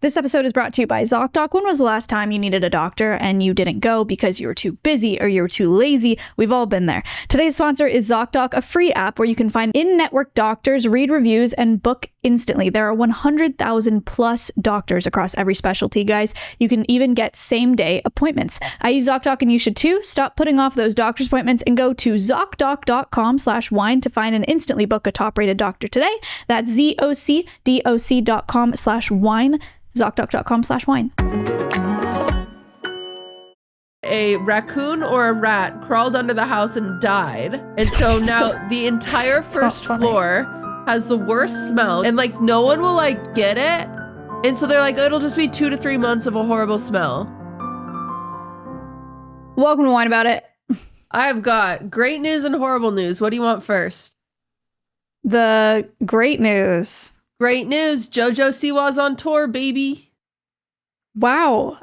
This episode is brought to you by ZocDoc. When was the last time you needed a doctor and you didn't go because you were too busy or you were too lazy? We've all been there. Today's sponsor is ZocDoc, a free app where you can find in-network doctors, read reviews, and book instantly. There are 100,000 plus doctors across every specialty, guys. You can even get same-day appointments. I use ZocDoc and you should too. Stop putting off those doctor's appointments and go to ZocDoc.com/wine to find and instantly book a top-rated doctor today. That's ZocDoc.com/wine. ZocDoc.com/wine. A raccoon or a rat crawled under the house and died. And so now the entire first floor has the worst smell. And like no one will like get it. And so they're like, it'll just be 2 to 3 months of a horrible smell. Welcome to Wine About It. I've got great news and horrible news. What do you want first? The great news. Great news. Jojo Siwa's on tour, baby. Wow.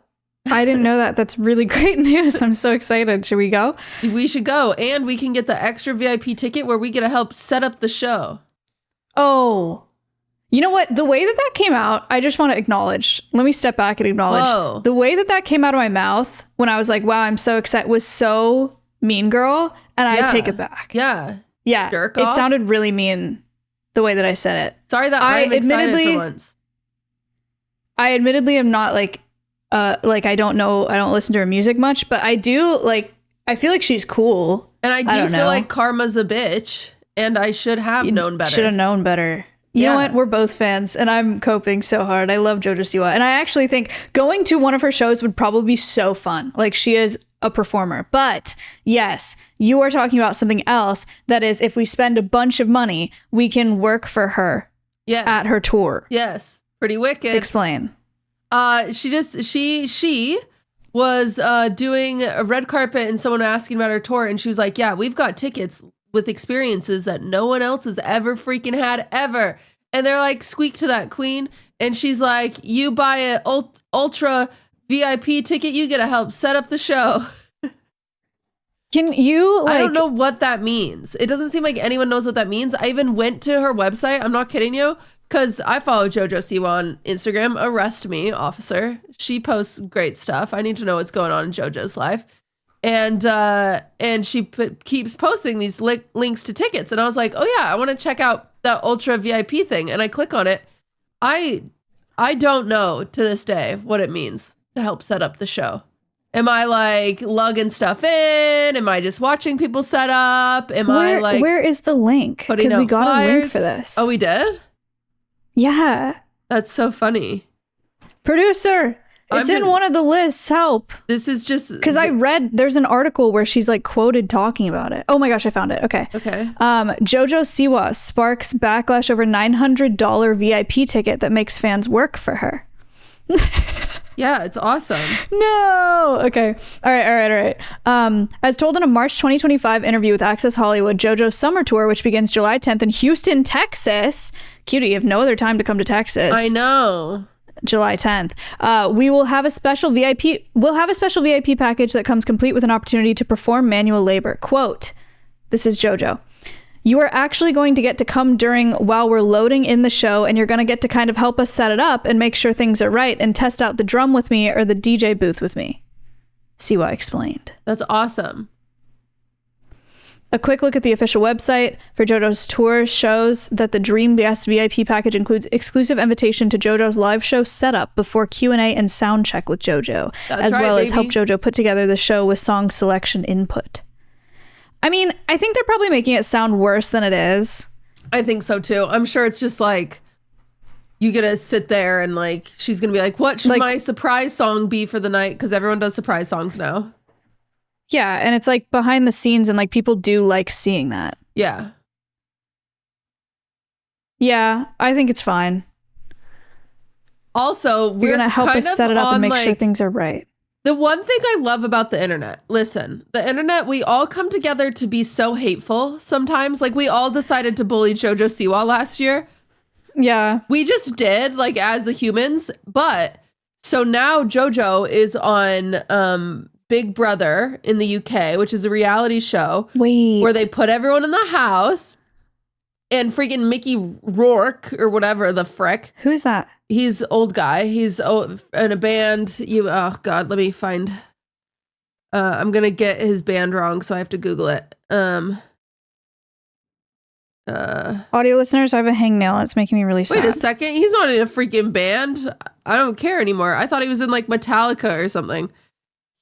I didn't know that. That's really great news. I'm so excited. Should we go? We should go. And we can get the extra VIP ticket where we get to help set up the show. Oh, you know what? The way that came out, I just want to acknowledge. Let me step back and acknowledge. Whoa. The way that came out of my mouth when I was like, wow, I'm so excited, was so mean girl. And I take it back. Yeah. Yeah. Jerk it off. sounded really mean the way that I said it. Sorry that I'm excited for once. I admittedly am not like I don't listen to her music much, but I do I feel like she's cool. And I do feel like karma's a bitch and I should have known better. Should have known better. You know what? We're both fans and I'm coping so hard. I love Jojo Siwa. And I actually think going to one of her shows would probably be so fun. Like she is a performer. But yes, you are talking about something else. That is, if we spend a bunch of money, we can work for her at her tour. Yes. Pretty wicked. Explain. She was doing a red carpet and someone asking about her tour and she was like, yeah, we've got tickets with experiences that no one else has ever freaking had ever. And they're like, squeak to that, queen. And she's like, you buy an ultra VIP ticket, you get to help set up the show. Can you I don't know what that means. It doesn't seem like anyone knows what that means. I even went to her website. I'm not kidding you. Because I follow Jojo Siwa on Instagram. Arrest me, officer. She posts great stuff. I need to know what's going on in Jojo's life. And she keeps posting these links to tickets. And I was like, oh yeah, I want to check out that Ultra VIP thing. And I click on it. I don't know to this day what it means to help set up the show. Am I like lugging stuff in? Am I just watching people set up? Where is the link? Because we got a link for this. Oh, we did? Yeah. That's so funny. Producer, it's in one of the lists. Help. This is just... Because I read, there's an article where she's like quoted talking about it. Oh my gosh, I found it. Okay. Jojo Siwa sparks backlash over $900 VIP ticket that makes fans work for her. Yeah, it's awesome. No. Okay. All right. As told in a March 2025 interview with Access Hollywood, JoJo's summer tour, which begins July 10th in Houston, Texas. Cutie, you have no other time to come to Texas. I know. July 10th. We'll have a special VIP package that comes complete with an opportunity to perform manual labor. Quote, this is JoJo. You are actually going to get to come while we're loading in the show, and you're going to get to kind of help us set it up and make sure things are right and test out the drum with me or the DJ booth with me. Siwa explained. That's awesome. A quick look at the official website for JoJo's tour shows that the Dream Guest VIP package includes exclusive invitation to JoJo's live show setup before Q&A and sound check with JoJo, as help JoJo put together the show with song selection input. I mean, I think they're probably making it sound worse than it is. I think so too. I'm sure it's just like, you get to sit there and like, she's going to be like, what should my surprise song be for the night? Because everyone does surprise songs now. Yeah. And it's like behind the scenes and like people do like seeing that. Yeah. Yeah. I think it's fine. Also, we're going to help us set it up and make sure things are right. The one thing I love about the internet, listen, the internet, we all come together to be so hateful sometimes. Like we all decided to bully Jojo Siwa last year. Yeah. We just did, like as the humans. But so now Jojo is on Big Brother in the UK, which is a reality show. Wait. Where they put everyone in the house and freaking Mickey Rourke or whatever the frick. Who is that? He's old guy. He's in a band. Oh God, let me find. I'm gonna get his band wrong, so I have to Google it. Audio listeners, I have a hangnail. It's making me really sad. Wait a second. He's not in a freaking band. I don't care anymore. I thought he was in like Metallica or something.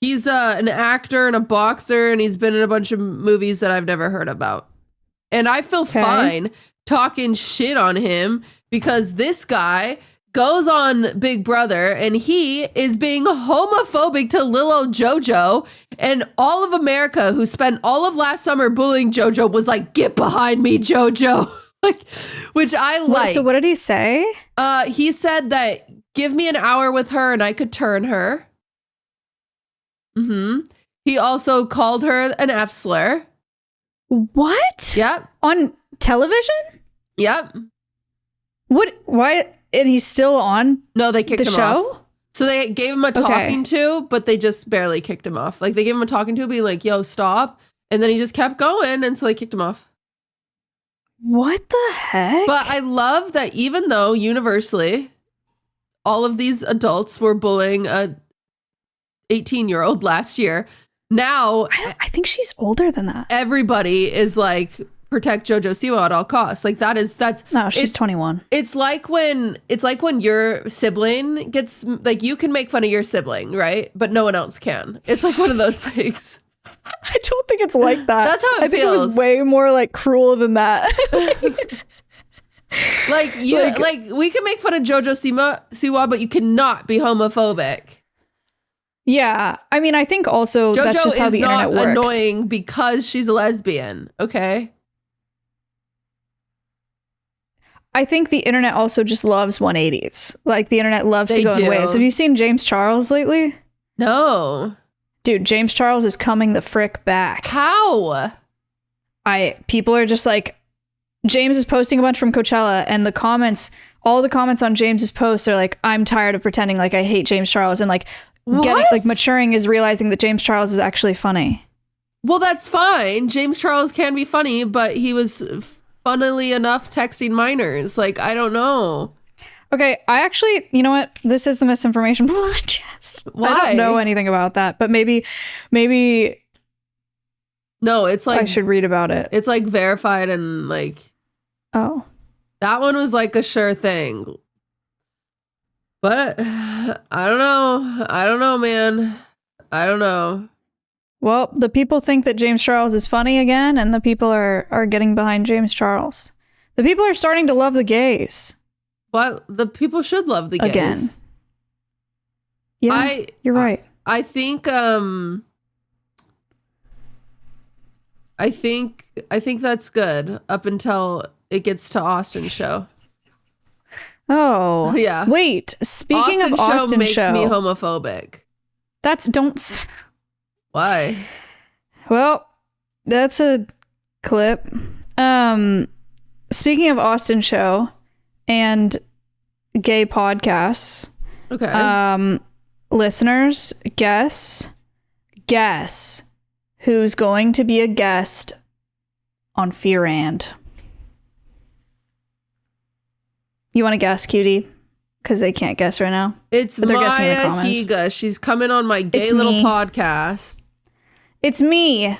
He's an actor and a boxer, and he's been in a bunch of movies that I've never heard about. And I feel fine talking shit on him because this guy goes on Big Brother and he is being homophobic to little old Jojo, and all of America who spent all of last summer bullying Jojo was like, get behind me, Jojo. Like, which I like. So what did he say? He said that give me an hour with her and I could turn her. He also called her an F slur. What? Yep. On television? Yep. What? Why? And he's still on? No, they kicked him show? off. So they gave him a talking to, but they just barely kicked him off. Like they gave him a talking to, being like, yo, stop. And then he just kept going. And so they kicked him off. What the heck? But I love that even though universally all of these adults were bullying a 18-year-old last year, now I think she's older than that. Everybody is like, protect Jojo Siwa at all costs. Like no, she's 21. It's like when your sibling gets, like, you can make fun of your sibling, right? But no one else can. It's like one of those things. I don't think it's like that. That's how it feels. I think it was way more like cruel than that. Like we can make fun of Jojo Siwa, but you cannot be homophobic. Yeah, I mean, I think also Jojo that's just how the internet works. Jojo is not annoying because she's a lesbian, okay? I think the internet also just loves 180s. Like, the internet loves to go in ways. Have you seen James Charles lately? No. Dude, James Charles is coming the frick back. How? People are just like, James is posting a bunch from Coachella, and all the comments on James's posts are like, I'm tired of pretending like I hate James Charles, and like, maturing is realizing that James Charles is actually funny. Well, that's fine. James Charles can be funny, but he was funnily enough texting minors. Like, I don't know. Okay, I actually, you know what? This is the misinformation podcast. Why? I don't know anything about that, but maybe no, it's like I should read about it. It's like verified and like, oh, that one was like a sure thing. But I don't know, man. I don't know. Well, the people think that James Charles is funny again, and the people are getting behind James Charles. The people are starting to love the gays. But the people should love the gays. Again. Yeah, you're right. I think that's good up until it gets to Austin's show. Oh. Yeah. Wait, speaking of Austin makes show me homophobic. Why? Well, that's a clip. Speaking of Austin show and gay podcasts. Okay. Listeners, guess who's going to be a guest on Fear and. You want to guess, cutie? Because they can't guess right now. It's Maya Higa. She's coming on my gay little podcast. It's me.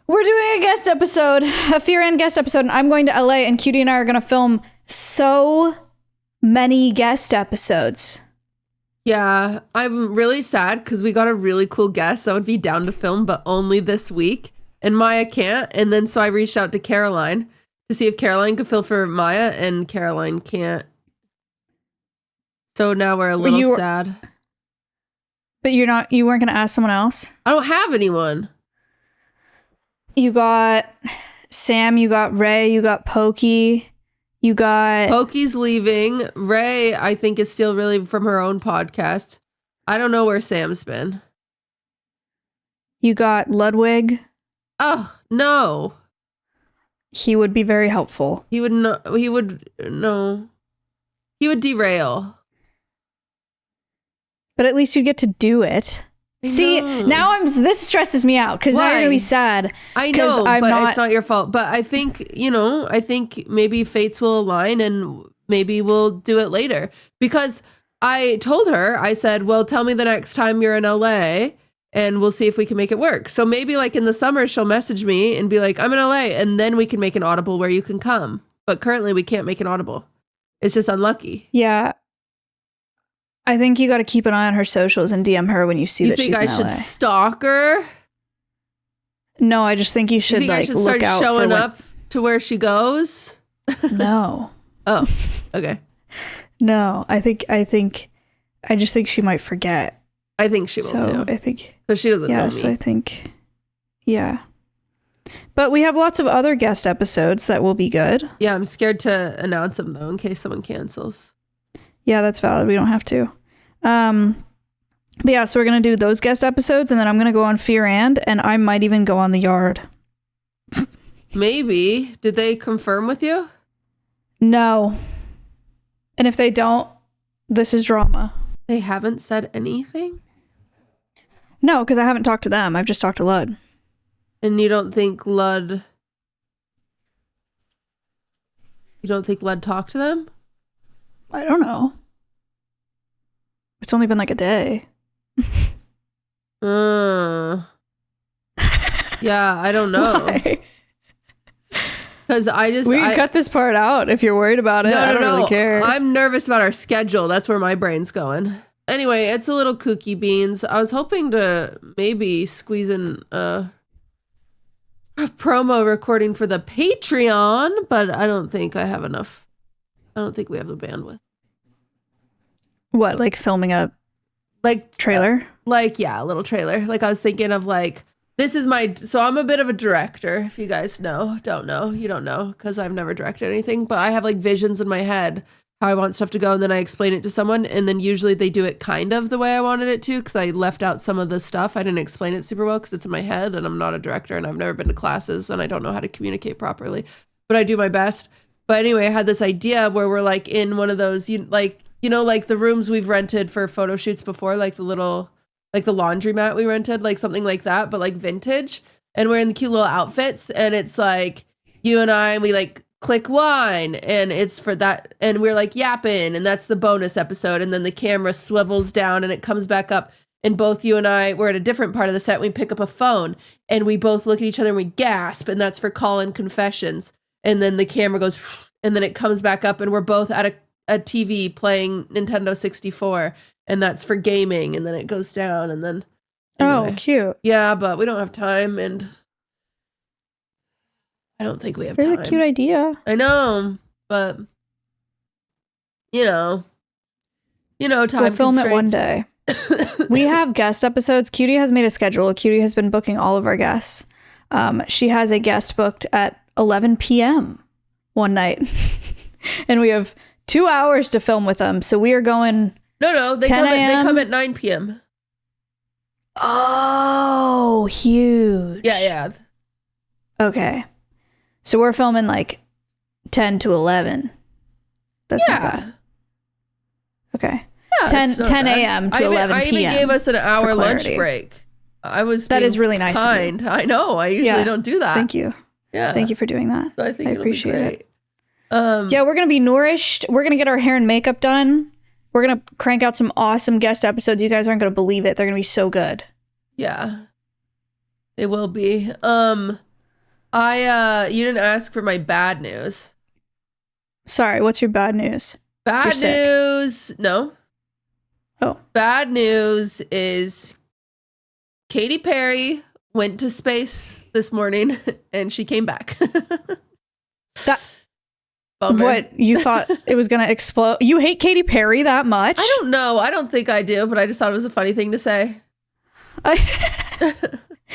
We're doing a guest episode, a Fear and guest episode, and I'm going to LA, and Cutie and I are going to film so many guest episodes. Yeah, I'm really sad because we got a really cool guest that would be down to film, but only this week. And Maya can't. And then so I reached out to Caroline to see if Caroline could fill for Maya, and Caroline can't. So now we're a little sad. But you weren't going to ask someone else? I don't have anyone. You got Sam, you got Ray, you got Pokey, you got... Pokey's leaving. Ray, I think, is still really from her own podcast. I don't know where Sam's been. You got Ludwig. Oh, no. He would be very helpful. He would derail. But at least you get to do it. See, now this stresses me out because now you're gonna be sad. I know, but it's not your fault. But I think maybe fates will align and maybe we'll do it later. Because I told her, I said, well, tell me the next time you're in LA and we'll see if we can make it work. So maybe like in the summer, she'll message me and be like, I'm in LA, and then we can make an audible where you can come. But currently we can't make an audible. It's just unlucky. Yeah. I think you got to keep an eye on her socials and DM her when you see that she's in LA. You think I should stalk her? No, I just think you should I should look start out showing up to where she goes? No. Oh, okay. No, I just think she might forget. I think she will too. I think. Because she doesn't know me. So I think, yeah. But we have lots of other guest episodes that will be good. Yeah, I'm scared to announce them though in case someone cancels. Yeah, that's valid. We don't have to. But yeah, so we're going to do those guest episodes, and then I'm going to go on Fear and I might even go on The Yard. Maybe. Did they confirm with you? No. And if they don't, this is drama. They haven't said anything? No, because I haven't talked to them. I've just talked to Lud. And you don't think Lud talked to them? I don't know. It's only been like a day. Yeah, I don't know. Because we can cut this part out if you're worried about it. I don't really care. I'm nervous about our schedule. That's where my brain's going. Anyway, it's a little kooky beans. I was hoping to maybe squeeze in a promo recording for the Patreon, but I don't think I have enough. I don't think we have the bandwidth. What, like filming a trailer? Yeah, a little trailer. Like I was thinking of so I'm a bit of a director. If you guys don't know, you don't know because I've never directed anything, but I have like visions in my head how I want stuff to go, and then I explain it to someone, and then usually they do it kind of the way I wanted it to because I left out some of the stuff. I didn't explain it super well because it's in my head, and I'm not a director, and I've never been to classes, and I don't know how to communicate properly, but I do my best. But anyway, I had this idea where we're like in one of those, like the rooms we've rented for photo shoots before, like the laundromat we rented, like something like that, but like vintage. And we're in the cute little outfits, and it's like you and I, and we like click wine, and it's for that, and we're like yapping, and that's the bonus episode. And then the camera swivels down and it comes back up, and both you and I, we're at a different part of the set. We pick up a phone and we both look at each other and we gasp, and that's for call-in confessions. And then the camera goes, and then it comes back up, and we're both at a TV playing Nintendo 64, and that's for gaming. And then it goes down, and then anyway. Oh, cute. Yeah, but we don't have time, and I don't think we have time. Really cute idea. I know, but time we'll film it one day. We have guest episodes. Cutie has made a schedule. Cutie has been booking all of our guests. She has a guest booked at 11 p.m. one night. And we have 2 hours to film with them. So we are going. No, they come at 9 p.m. Oh, huge. Yeah. Okay. So we're filming like 10 to 11. That's not bad. Okay. Yeah, 10 a.m. to 11 p.m. I even gave us an hour lunch break. That is really nice. Kind. I know. I usually don't do that. Thank you. Yeah. Thank you for doing that. So I think I appreciate it. Yeah, we're going to be nourished. We're going to get our hair and makeup done. We're going to crank out some awesome guest episodes. You guys aren't going to believe it. They're going to be so good. Yeah. It will be. You didn't ask for my bad news. Sorry, what's your bad news? Bad news. No. Oh. Bad news is Katy Perry went to space this morning and she came back. Bummer. What, you thought it was going to explode? You hate Katy Perry that much? I don't know. I don't think I do, but I just thought it was a funny thing to say. I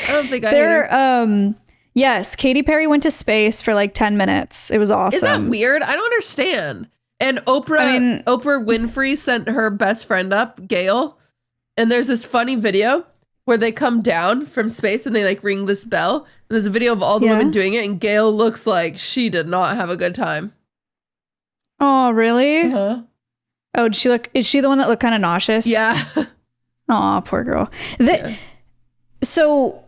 don't think I hate her. Yes, Katy Perry went to space for like 10 minutes. It was awesome. Is that weird? I don't understand. And Oprah Winfrey sent her best friend up, Gail. And there's this funny video where they come down from space and they like ring this bell. And there's a video of all the women doing it. And Gail looks like she did not have a good time. Oh, really? Uh-huh. Oh, is she the one that looked kind of nauseous? Yeah. Aw, poor girl. So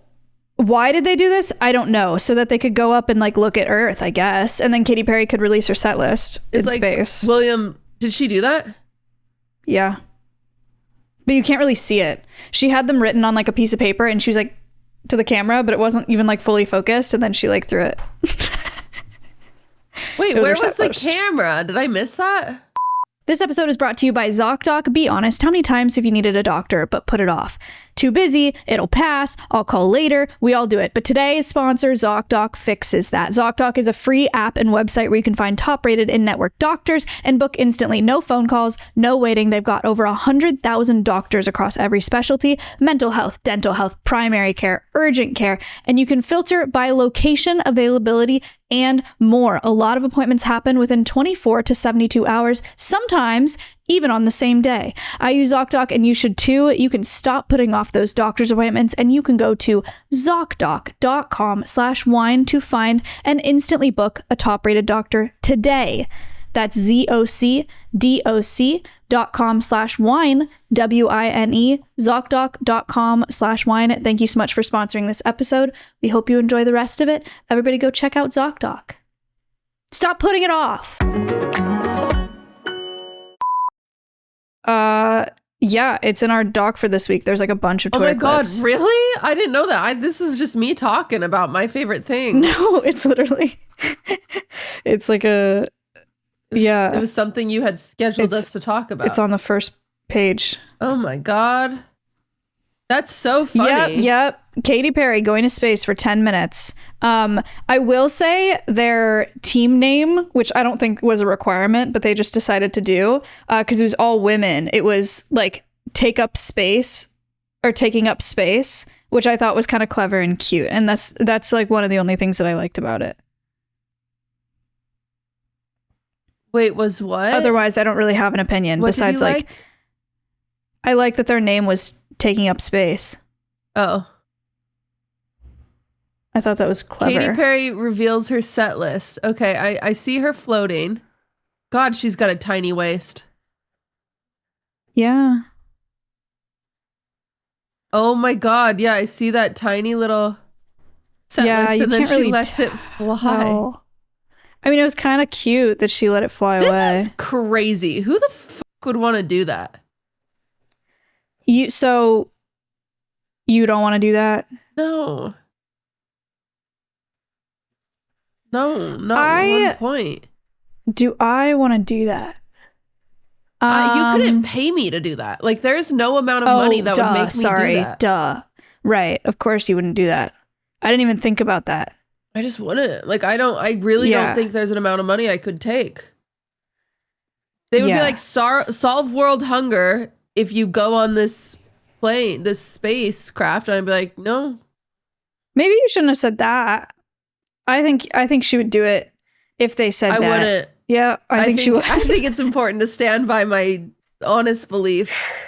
Why did they do this? I don't know. So that they could go up and like look at Earth, I guess. And then Katy Perry could release her set list in space. William, did she do that? Yeah. But you can't really see it. She had them written on like a piece of paper and she was like to the camera, but it wasn't even like fully focused. And then she like threw it. Wait, where was the camera? Did I miss that? This episode is brought to you by ZocDoc. Be honest, how many times have you needed a doctor but put it off? Too busy, it'll pass, I'll call later, we all do it. But today's sponsor, ZocDoc, fixes that. ZocDoc is a free app and website where you can find top-rated in-network doctors and book instantly. No phone calls, no waiting. They've got over 100,000 doctors across every specialty: mental health, dental health, primary care, urgent care, and you can filter by location, availability, and more. A lot of appointments happen within 24 to 72 hours, sometimes even on the same day. I use ZocDoc and you should too. You can stop putting off those doctor's appointments and you can go to ZocDoc.com/wine to find and instantly book a top-rated doctor today. That's ZocDoc.com/wine, WINE, ZocDoc.com/wine. Thank you so much for sponsoring this episode. We hope you enjoy the rest of it. Everybody go check out ZocDoc. Stop putting it off. Yeah, it's in our doc for this week. There's like a bunch of Twitter clips. Oh my God, really? I didn't know that. This is just me talking about my favorite things. No, it's literally, it's like a, yeah. It was something you had scheduled us to talk about. It's on the first page. Oh my God. That's so funny. Yep. Katy Perry going to space for 10 minutes. I will say their team name, which I don't think was a requirement, but they just decided to do, because it was all women. It was like taking up space, which I thought was kind of clever and cute. And that's like one of the only things that I liked about it. Wait, was what? Otherwise, I don't really have an opinion. What besides, did you like? I like that their name was taking up space. Oh. I thought that was clever. Katy Perry reveals her set list. Okay, I see her floating. God, she's got a tiny waist. Yeah. Oh my God, yeah, I see that tiny little set list, and then she really lets it fly. I mean, it was kind of cute that she let it fly away. This is crazy. Who the fuck would want to do that? So you don't want to do that? No. No, not one point. Do I want to do that? You couldn't pay me to do that. Like, there's no amount of money that would make me do that. Duh. Right. Of course you wouldn't do that. I didn't even think about that. I just wouldn't. Like, I really don't think there's an amount of money I could take. They would be like, solve world hunger if you go on this plane, this spacecraft. And I'd be like, no. Maybe you shouldn't have said that. I think she would do it if they said that. I wouldn't. Yeah, I think she would. I think it's important to stand by my honest beliefs.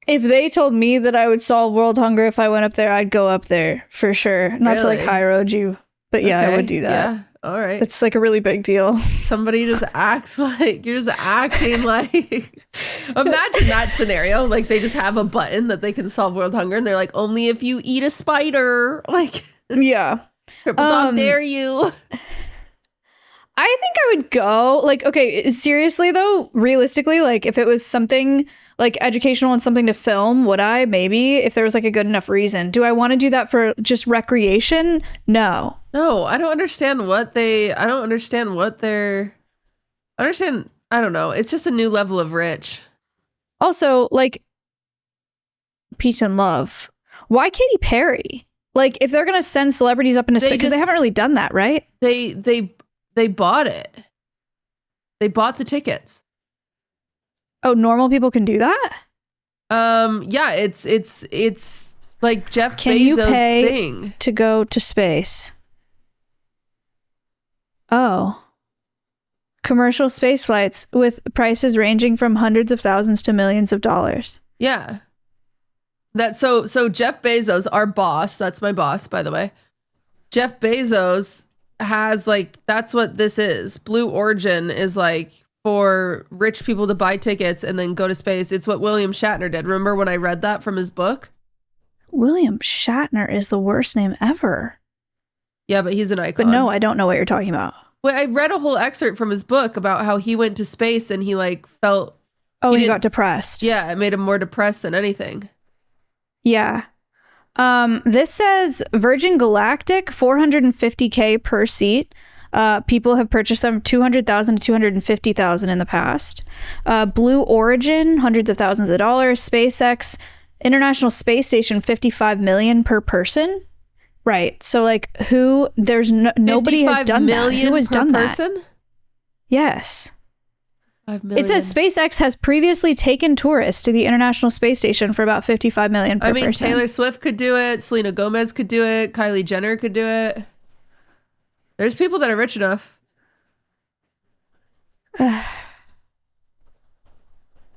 If they told me that I would solve world hunger if I went up there, I'd go up there for sure. Not to like high road you, but yeah, I would do that. Yeah, all right. It's like a really big deal. Somebody just acts like you're just acting like. Imagine that scenario. Like, they just have a button that they can solve world hunger, and they're like, only if you eat a spider. Like, yeah, triple dog dare you. I think I would go. Like, okay, seriously though, realistically, like if it was something like educational and something to film, would I? Maybe, if there was like a good enough reason. Do I want to do that for just recreation? No. No, I don't understand I don't know. It's just a new level of rich. Also, like, peace and love. Why Katy Perry? Like, if they're gonna send celebrities up into space, because they haven't really done that, right? They bought it. They bought the tickets. Oh, normal people can do that? Yeah, it's like Jeff Can Bezos' you pay thing to go to space? Oh. Commercial space flights with prices ranging from hundreds of thousands to millions of dollars. Yeah. So Jeff Bezos, our boss, that's my boss, by the way. Jeff Bezos has that's what this is. Blue Origin is like for rich people to buy tickets and then go to space. It's what William Shatner did. Remember when I read that from his book? William Shatner is the worst name ever. Yeah, but he's an icon. But no, I don't know what you're talking about. Well, I read a whole excerpt from his book about how he went to space and he like felt. Oh, he got depressed. Yeah, it made him more depressed than anything. Yeah. This says Virgin Galactic, $450K per seat. People have purchased them $200,000 to $250,000 in the past. Blue Origin, hundreds of thousands of dollars. SpaceX, International Space Station, $55 million per person. Right. So like, nobody has done that. Who has done person? That? Yes. 5 million. It says SpaceX has previously taken tourists to the International Space Station for about $55 million per person. Taylor Swift could do it. Selena Gomez could do it. Kylie Jenner could do it. There's people that are rich enough.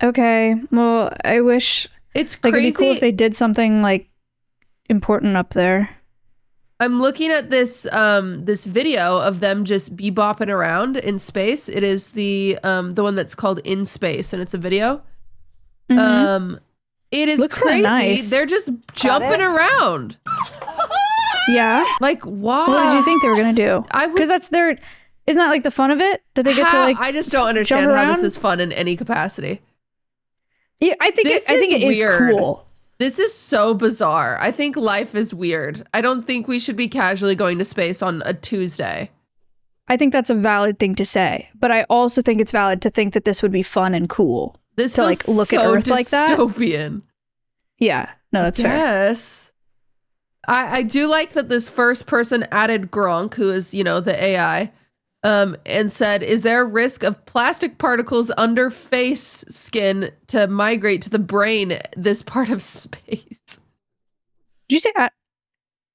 Okay. Well, I wish it's crazy. It'd be cool if they did something like important up there. I'm looking at this this video of them just bebopping around in space. It is the one that's called In Space, and it's a video. Mm-hmm. It is Looks crazy. Nice. They're just jumping around. Yeah. Like, why? What did you think they were gonna do? Because that's their. Isn't that like the fun of it that they get to like? I just don't understand how this is fun in any capacity. Yeah, I think it is cool. This is so bizarre. I think life is weird. I don't think we should be casually going to space on a Tuesday. I think that's a valid thing to say, but I also think it's valid to think that this would be fun and cool. This to like look at Earth like that. Dystopian. Yeah, no, that's fair. Yes. I do like that this first person added Gronk, who is, the AI, and said, is there a risk of plastic particles under face skin to migrate to the brain this part of space? Did you say that?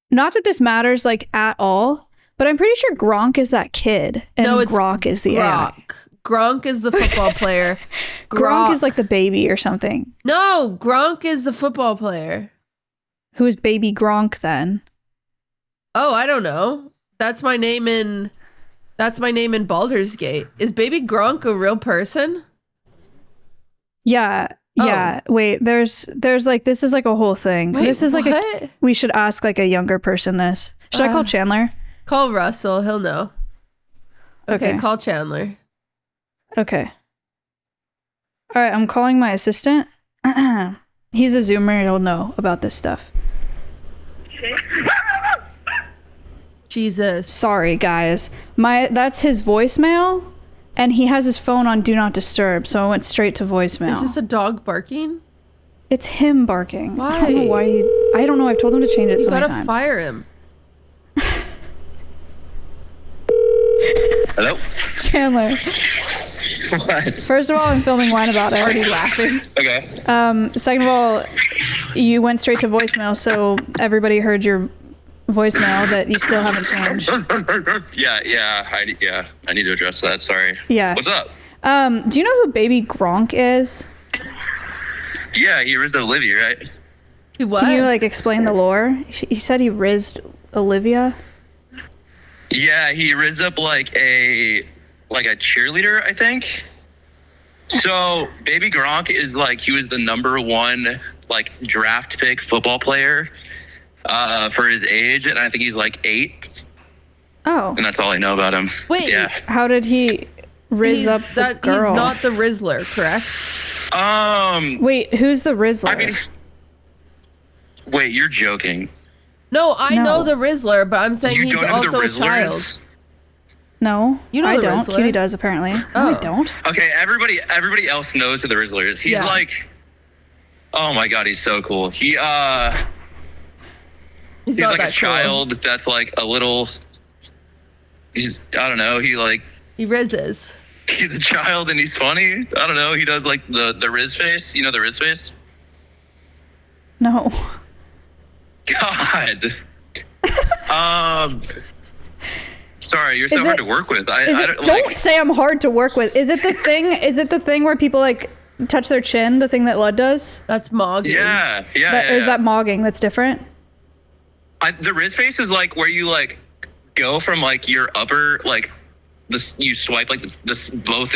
Not that this matters like at all, but I'm pretty sure Gronk is that kid and no, it's Gronk is the Gronk. AI. Gronk is the football player. Gronk is like the baby or something. No, Gronk is the football player. Who is baby Gronk then? Oh, I don't know. That's my name in Baldur's Gate. Is baby Gronk a real person? Yeah. Yeah. Oh. Wait, there's like, this is like a whole thing. Wait, this is like we should ask like a younger person this. Should I call Chandler? Call Russell. He'll know. Okay. Call Chandler. Okay. All right. I'm calling my assistant. He's a Zoomer. He'll know about this stuff. Jesus. Sorry, guys. That's his voicemail, and he has his phone on Do Not Disturb, so I went straight to voicemail. Is this a dog barking? It's him barking. Why? I don't know why. I don't know. I've told him to change it so many times. You gotta fire him. Hello? Chandler. What? First of all, I'm filming Wine About It. Already laughing. Okay. Second of all, you went straight to voicemail, so everybody heard your voicemail that you still haven't changed. I need to address that. Sorry. Yeah. What's up? Do you know who baby Gronk is? Yeah, he rizzed Olivia, right? What? Can you like explain the lore? He said he rizzed Olivia. Yeah, he rizzed up like a cheerleader, I think. So baby Gronk is like, he was the number one like draft pick football player for his age, and I think he's like 8. Oh. And that's all I know about him. Wait. Yeah. How did he up the girl? He's not the Rizzler, correct? Wait, who's the Rizzler? I mean, wait, you're joking. No, I know the Rizzler, but I'm saying he's also a child. Is? No, you know I the don't. Rizzler. Cutie does apparently. No, I don't. Okay, everybody else knows who the Rizzler is. He's like, oh my god, he's so cool. He's like a child that's like a little. I don't know. He rizzes. He's a child and he's funny. I don't know. He does like the Riz face. You know the Riz face? No. God. Sorry, you're so hard to work with. Don't say I'm hard to work with. Is it the thing? Is it the thing where people like touch their chin? The thing that Lud does? That's mogging. Yeah. Is that mogging? That's different. The Riz face is like where you like go from like your upper like this. You swipe like this both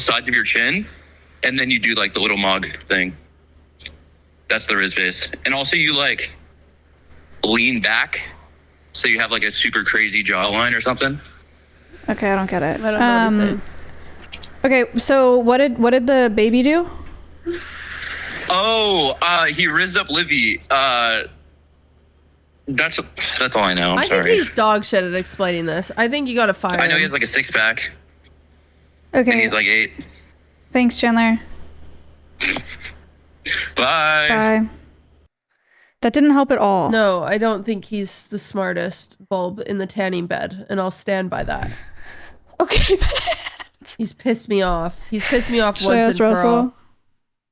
sides of your chin, and then you do like the little mog thing. That's the Riz face. And also you like lean back, so you have like a super crazy jawline or something. Okay, I don't get it. I don't know what he's saying. Okay, so what did the baby do? Oh, he rizzed up Livy. That's all I know. I'm sorry. think he's dog shit at explaining this. I think you gotta fire him. I know he has like a 6-pack. Okay. And he's like 8. Thanks, Chandler. Bye. Bye. That didn't help at all. No, I don't think he's the smartest bulb in the tanning bed, and I'll stand by that. Okay. He's pissed me off. He's pissed me off Should I once ask and Russell? for all.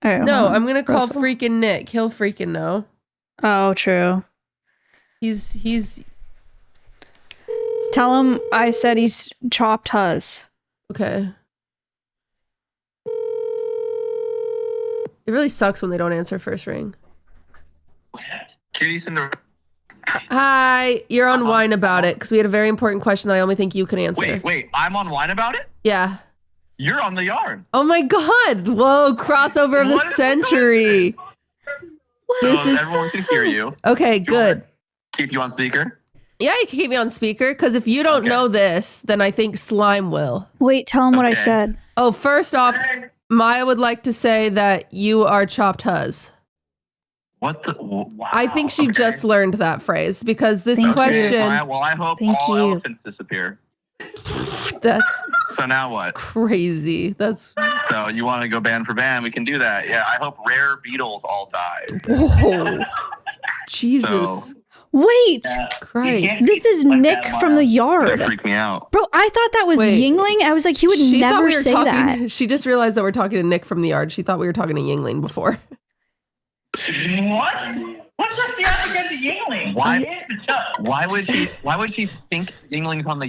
All right, No, hold on. I'm gonna call Russell? freaking Nick. He'll freaking know. Oh, true. He's Tell him I said he's chopped huz. okay. It really sucks when they don't answer first ring. Katy, Cinder. Hi, you're on Wine About It because we had a very important question that I only think you can answer. Wait, I'm on Wine About It? Yeah. You're on the yard. Oh my God! Whoa, crossover of the What is century. This So is everyone can hear you. okay. Good. Keep you on speaker. Yeah, you can keep me on speaker because if you don't Okay. know this, then I think Slime will. Wait, tell him what I Okay. said. Oh, first off, Maya would like to say that you are chopped huz. What the? Wow. I think she Okay. just learned that phrase because this Thank you. question, Well, I hope Thank all you. elephants disappear. that's So now what? crazy. That's, So you want to go band for band? We can do that. Yeah, I hope rare beetles all die. whoa. Jesus So Wait, Christ. this is Nick from the that yard. freaked me out. Bro, I thought that was Wait. Yingling. I was like, he would She thought never we were say talking, that. She just realized that we're talking to Nick from the yard. She thought we were talking to Yingling before. What? What's this you have against Yingling? Why- He is the judge. Why would she think Yingling's on the?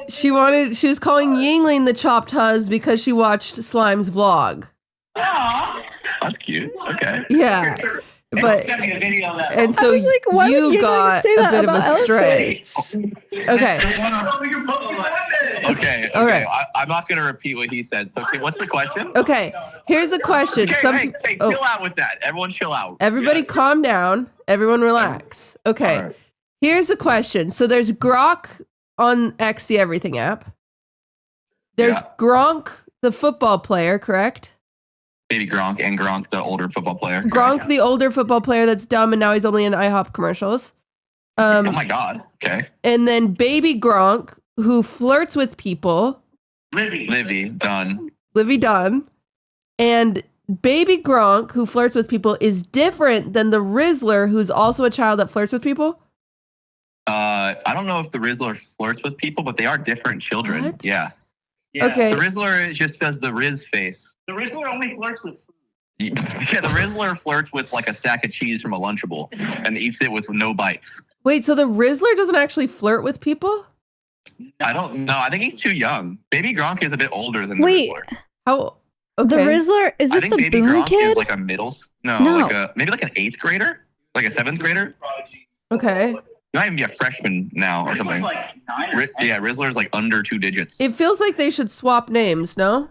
She was calling Yingling the chopped huz because she watched Slime's vlog. Aw. That's cute. Okay. Yeah. But Send me a video of that. and so I was like, why would you Yingling got say a that bit of a about stray. elephants? Okay. Okay. All right. I'm not gonna repeat what he said. So what's the question? Okay. Here's a question. Okay, hey, Oh, chill out with that. Everyone chill out. everybody calm down. Everyone relax. Okay. All right. Here's a question. So there's Gronk on X the Everything app. There's Yeah. Gronk, the football player, correct? Baby Gronk and Gronk, the older football player. Gronk, the older football player that's dumb and now he's only in IHOP commercials. Oh my God. Okay. And then baby Gronk, who flirts with people, Livy, done. Livy Dunn. And baby Gronk, who flirts with people, is different than the Rizzler, who's also a child that flirts with people. I don't know if the Rizzler flirts with people, but they are different children. What? Yeah. Yeah. Okay. The Rizzler just does the Riz face. The Rizzler only flirts with food. Yeah, the Rizzler flirts with like a stack of cheese from a Lunchable and eats it with no bites. Wait, so the Rizzler doesn't actually flirt with people? I don't know. I think he's too young. Baby Gronk is a bit older than Wait, the Rizzler. How? The Okay. Rizzler, is I this think the Baby Boom Gronk Kid? is like a middle. No, No. like maybe like an 8th grader, like a 7th grader. Okay. He might even be a freshman now or something. Rizzler's like 9 or 10. Yeah, Rizzler's like under 2 digits. It feels like they should swap names, no?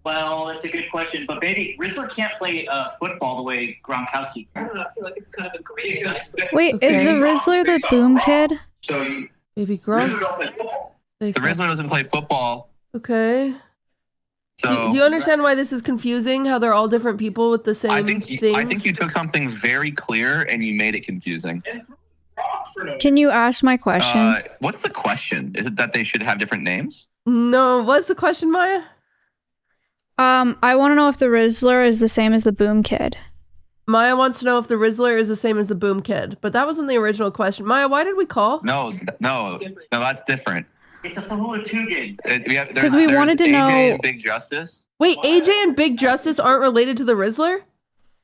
Well, that's a good question. But baby, Rizzler can't play football the way Gronkowski can. I feel like it's kind of a great. Wait, Okay. is the Rizzler the Boom Kid? So you Baby Gronk. don't play football. The Rizzler doesn't play football, Okay. so Do you understand why this is confusing? How they're all different people with the same I think things? you took something very clear and you made it confusing. Can you ask my question? What's the question? Is it that they should have different names? No, what's the question, Maya? I want to know if the Rizzler is the same as the Boom Kid. Maya wants to know if the Rizzler is the same as the Boom Kid, but that wasn't the original question. Maya, why did we call? No, that's different. It's a Fahula Tugin. Because we wanted to AJ know- and Big Justice. Wait, AJ and Big Justice aren't related to the Rizzler?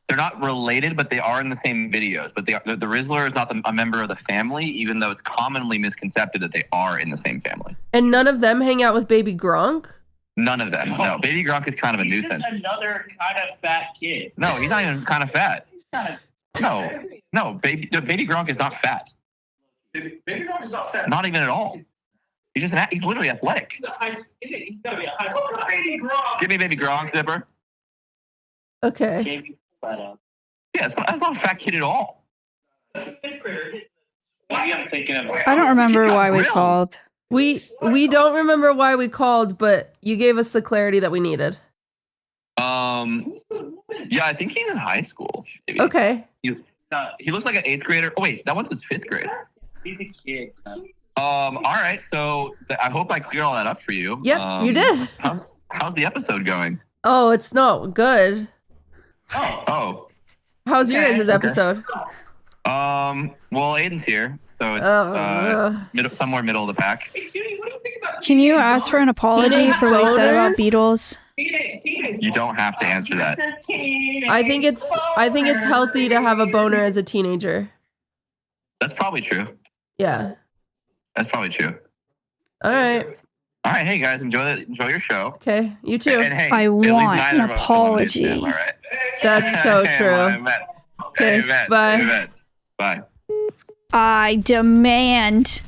They're not related, but they are in the same videos. But the Rizzler is not a member of the family, even though it's commonly misconcepted that they are in the same family. And none of them hang out with Baby Gronk? None of them. No, Baby Gronk is kind of a He's nuisance. just another kind of fat kid. No, he's not even kind of fat. No, Baby Gronk is not fat. Baby Gronk is not fat. Not even at all. He's literally athletic. He's got to be a high school. Baby Gronk. Give me Baby Gronk, Zipper. Okay. Baby, But Yeah, that's not a fat kid at all. fifth grader. Maybe I'm thinking of. I don't remember She's got why we grills. called. We don't remember why we called, but you gave us the clarity that we needed. Yeah, I think he's in high school. Maybe. Okay. He looks like an 8th grader. Oh wait, that one's his 5th grade. He's a kid. All right, so I hope I cleared all that up for you. Yep, you did. How's the episode going? Oh, it's not good. Oh. How's your guys' episode? Well, Aiden's here, so it's somewhere middle of the pack. Can you ask for an apology Teenage for what he said about boners? Beatles? You don't have to answer that. I think it's healthy to have a boner as a teenager. That's probably true. Yeah. That's probably true. All right. All right, hey guys, enjoy your show. Okay. You too. And hey, I at least want neither an of us go on apology. YouTube, all right? That's so true. Amen. Okay, Amen. bye. Amen. Bye. I demand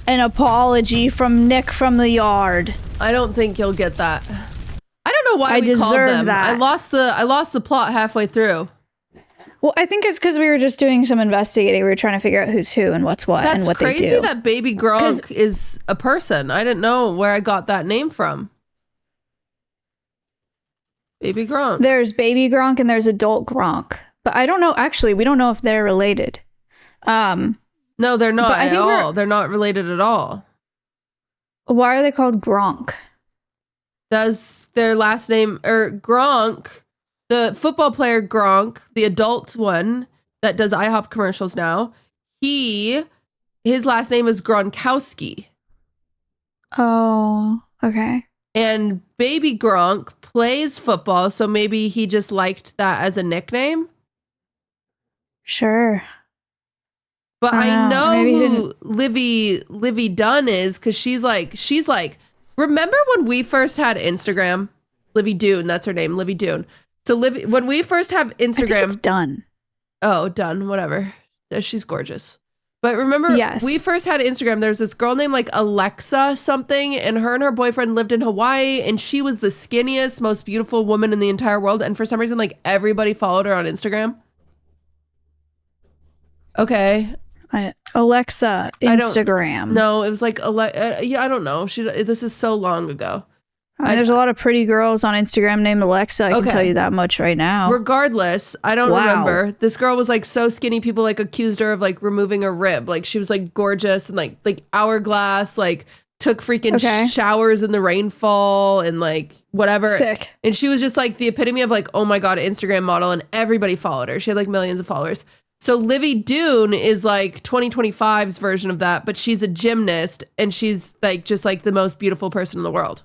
an apology from Nick from the yard. I don't think you'll get that. I don't know why I we called deserve them. that. I lost the plot halfway through. Well, I think it's because we were just doing some investigating. We were trying to figure out who's who and what's what That's and what crazy they do. that Baby Gronk is a person. I didn't know where I got that name from. Baby Gronk. There's Baby Gronk and there's Adult Gronk. But I don't know. Actually, we don't know if they're related. No, they're not But I at think all. They're not related at all. Why are they called Gronk? That's their last name. Or Gronk, the football player Gronk, the adult one that does IHOP commercials now, his last name is Gronkowski. Oh, okay. And Baby Gronk plays football, so maybe he just liked that as a nickname. Sure. But I I know. know Maybe he who Livy Dunn is because she's like, remember when we first had Instagram? Livy Dune, that's her name, Livy Dune. So when we first have I think Instagram, it's done. oh, Dunn, whatever. She's gorgeous. But remember, Yes. we first had Instagram. There's this girl named like Alexa something, and her boyfriend lived in Hawaii, and she was the skinniest, most beautiful woman in the entire world. And for some reason, like everybody followed her on Instagram. Okay. Alexa, I don't- Instagram. No, it was like, yeah, I don't know. This is so long ago. There's a lot of pretty girls on Instagram named Alexa. I can Okay. tell you that much right now. Regardless, I don't Wow. remember. This girl was like so skinny. People like accused her of like removing a rib. Like she was like gorgeous and like hourglass, like took freaking Okay. showers in the rainfall and like whatever. Sick. And she was just like the epitome of like, oh my God, Instagram model. And everybody followed her. She had like millions of followers. So Livy Dune is like 2025's version of that, but she's a gymnast and she's like just like the most beautiful person in the world.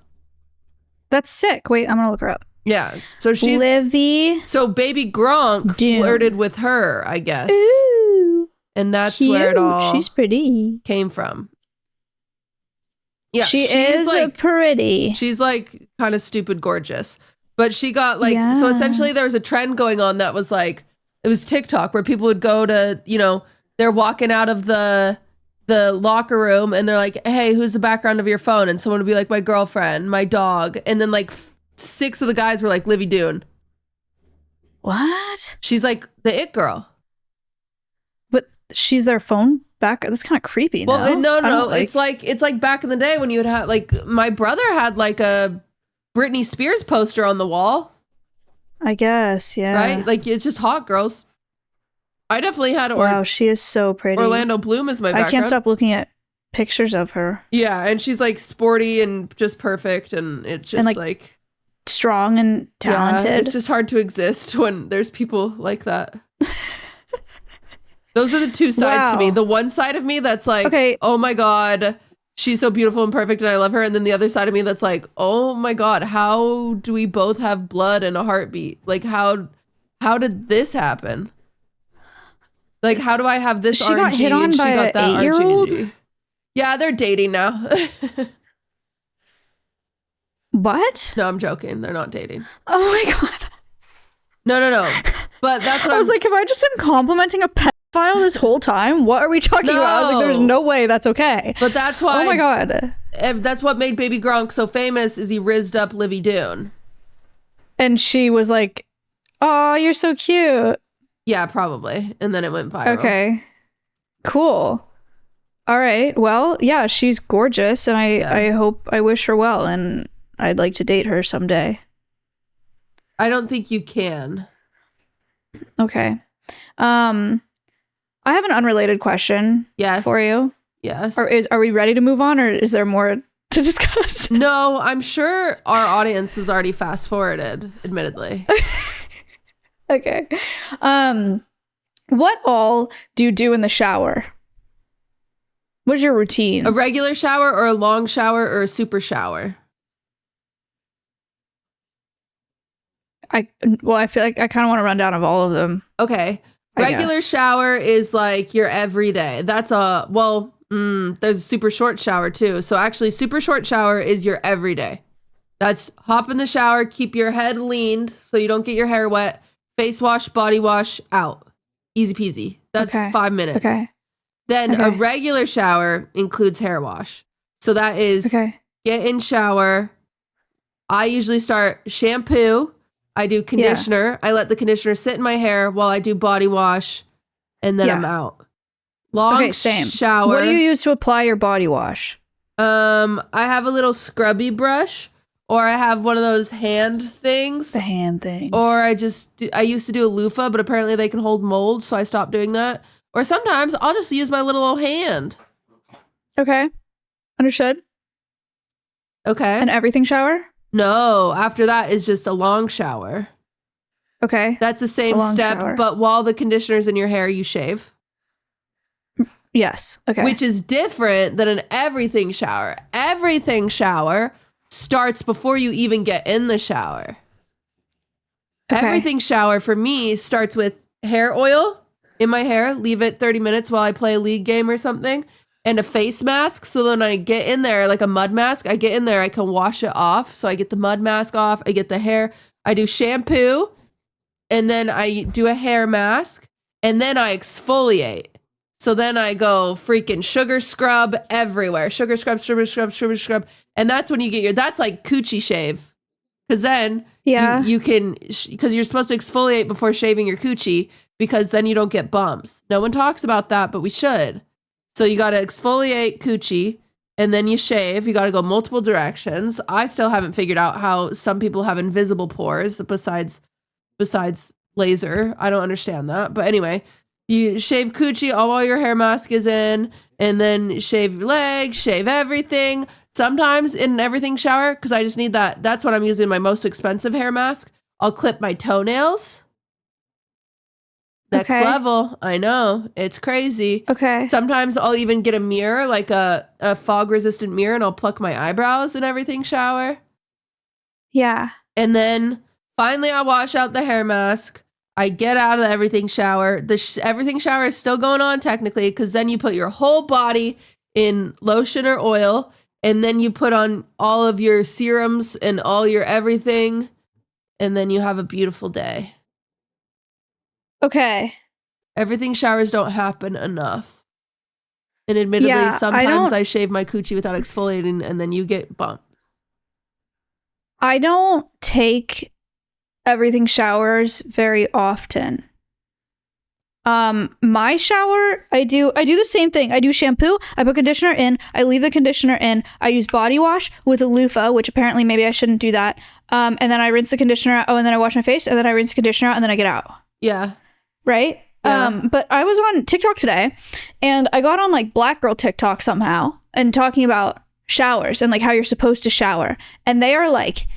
That's sick. Wait, I'm going to look her up. Yeah. So she's Livy. so Baby Gronk Dune. flirted with her, I guess. Ooh, And that's cute. where it all She's pretty. came from. Yeah, she she's is like pretty. she's like kind of stupid gorgeous. But she got like so Yeah. essentially there was a trend going on that was like it was TikTok where people would go to, they're walking out of the locker room and they're like, "Hey, who's the background of your phone?" And someone would be like, "My girlfriend, my dog." And then like 6 of the guys were like Livy Dune. What? She's like the it girl. But she's their phone back. That's kind of creepy. Well, no, I no. don't like- It's like back in the day when you would have like my brother had like a Britney Spears poster on the wall, I guess, yeah. right? Like it's just hot girls. I definitely had Wow, she is so pretty. Orlando Bloom as my background. I can't stop looking at pictures of her. Yeah, and she's like sporty and just perfect, and it's just And, like, strong and talented. Yeah, it's just hard to exist when there's people like that. Those are the two sides to me. Wow. The one side of me that's like, Okay. oh my God, she's so beautiful and perfect and I love her. And then the other side of me that's like, oh my God, how do we both have blood and a heartbeat? Like how did this happen? Like how do I have this She RNG got hit on and she by got a that 8-year-old? RNG? Yeah, they're dating now. What? No, I'm joking. They're not dating. Oh my god. No. But that's what I was like, have I just been complimenting a pedophile this whole time? What are we talking about? I was like, there's no way that's okay. But that's why. Oh my god. That's what made Baby Gronk so famous. Is he rizzed up Livy Dune? And she was like, Oh, you're so cute. Yeah, probably. And then it went viral. Okay. Cool. All right. Well, yeah, she's gorgeous, and I wish her well, and I'd like to date her someday. I don't think you can. Okay. I have an unrelated question for you. Yes. Are we ready to move on, or is there more to discuss? No, I'm sure our audience has already fast forwarded, admittedly. Okay. What all do you do in the shower? What's your routine? A regular shower or a long shower or a super shower? I feel like I kind of want to run down of all of them. Okay. Regular shower is like your everyday. That's there's a super short shower too. So actually super short shower is your everyday. That's hop in the shower, keep your head leaned so you don't get your hair wet, face wash, body wash, out. Easy peasy. That's 5 minutes. Okay. Then a regular shower includes hair wash. So that is get in shower. I usually start shampoo. I do conditioner. I let the conditioner sit in my hair while I do body wash, and then I'm out. Long shower. What do you use to apply your body wash? I have a little scrubby brush, or I have one of those hand things. The hand things. Or I used to do a loofah, but apparently they can hold mold, so I stopped doing that. Or sometimes I'll just use my little old hand. Okay. Understood. Okay. An everything shower? No, after that is just a long shower. Okay. That's the same step, shower. but while the conditioner's in your hair, you shave. Yes. Okay. Which is different than an everything shower. Everything shower starts before you even get in the shower. Okay. Everything shower for me starts with hair oil in my hair. Leave it 30 minutes while I play a league game or something. And a face mask. So then I get in there, like a mud mask, I get in there, I can wash it off. So I get the mud mask off. I get the hair. I do shampoo. And then I do a hair mask. And then I exfoliate. So then I go freaking sugar scrub everywhere. Sugar scrub, sugar scrub, sugar scrub. And that's when you get that's like coochie shave. Because then you can, because you're supposed to exfoliate before shaving your coochie, because then you don't get bumps. No one talks about that, but we should. So you got to exfoliate coochie and then you shave. You got to go multiple directions. I still haven't figured out how some people have invisible pores besides laser. I don't understand that. But anyway, you shave coochie all while your hair mask is in, and then shave your legs, shave everything. Sometimes in an everything shower, because I just need that. That's what I'm using my most expensive hair mask. I'll clip my toenails. Next level. I know. It's crazy. Okay. Sometimes I'll even get a mirror, like a fog resistant mirror, and I'll pluck my eyebrows in everything shower. Yeah. And then finally I wash out the hair mask. I get out of the everything shower. The everything shower is still going on technically, because then you put your whole body in lotion or oil, and then you put on all of your serums and all your everything, and then you have a beautiful day. Okay. Everything showers don't happen enough. And admittedly, sometimes I shave my coochie without exfoliating, and then you get bumped. I don't take everything showers very often. My shower, I do the same thing. I do shampoo, I put conditioner in, I leave the conditioner in, I use body wash with a loofah, which apparently maybe I shouldn't do that. And then I rinse the conditioner out, and then I wash my face, and then I rinse the conditioner out, and then I get out. Yeah. Right? Yeah. But I was on TikTok today, and I got on like black girl TikTok somehow, and talking about showers and like how you're supposed to shower. And they are like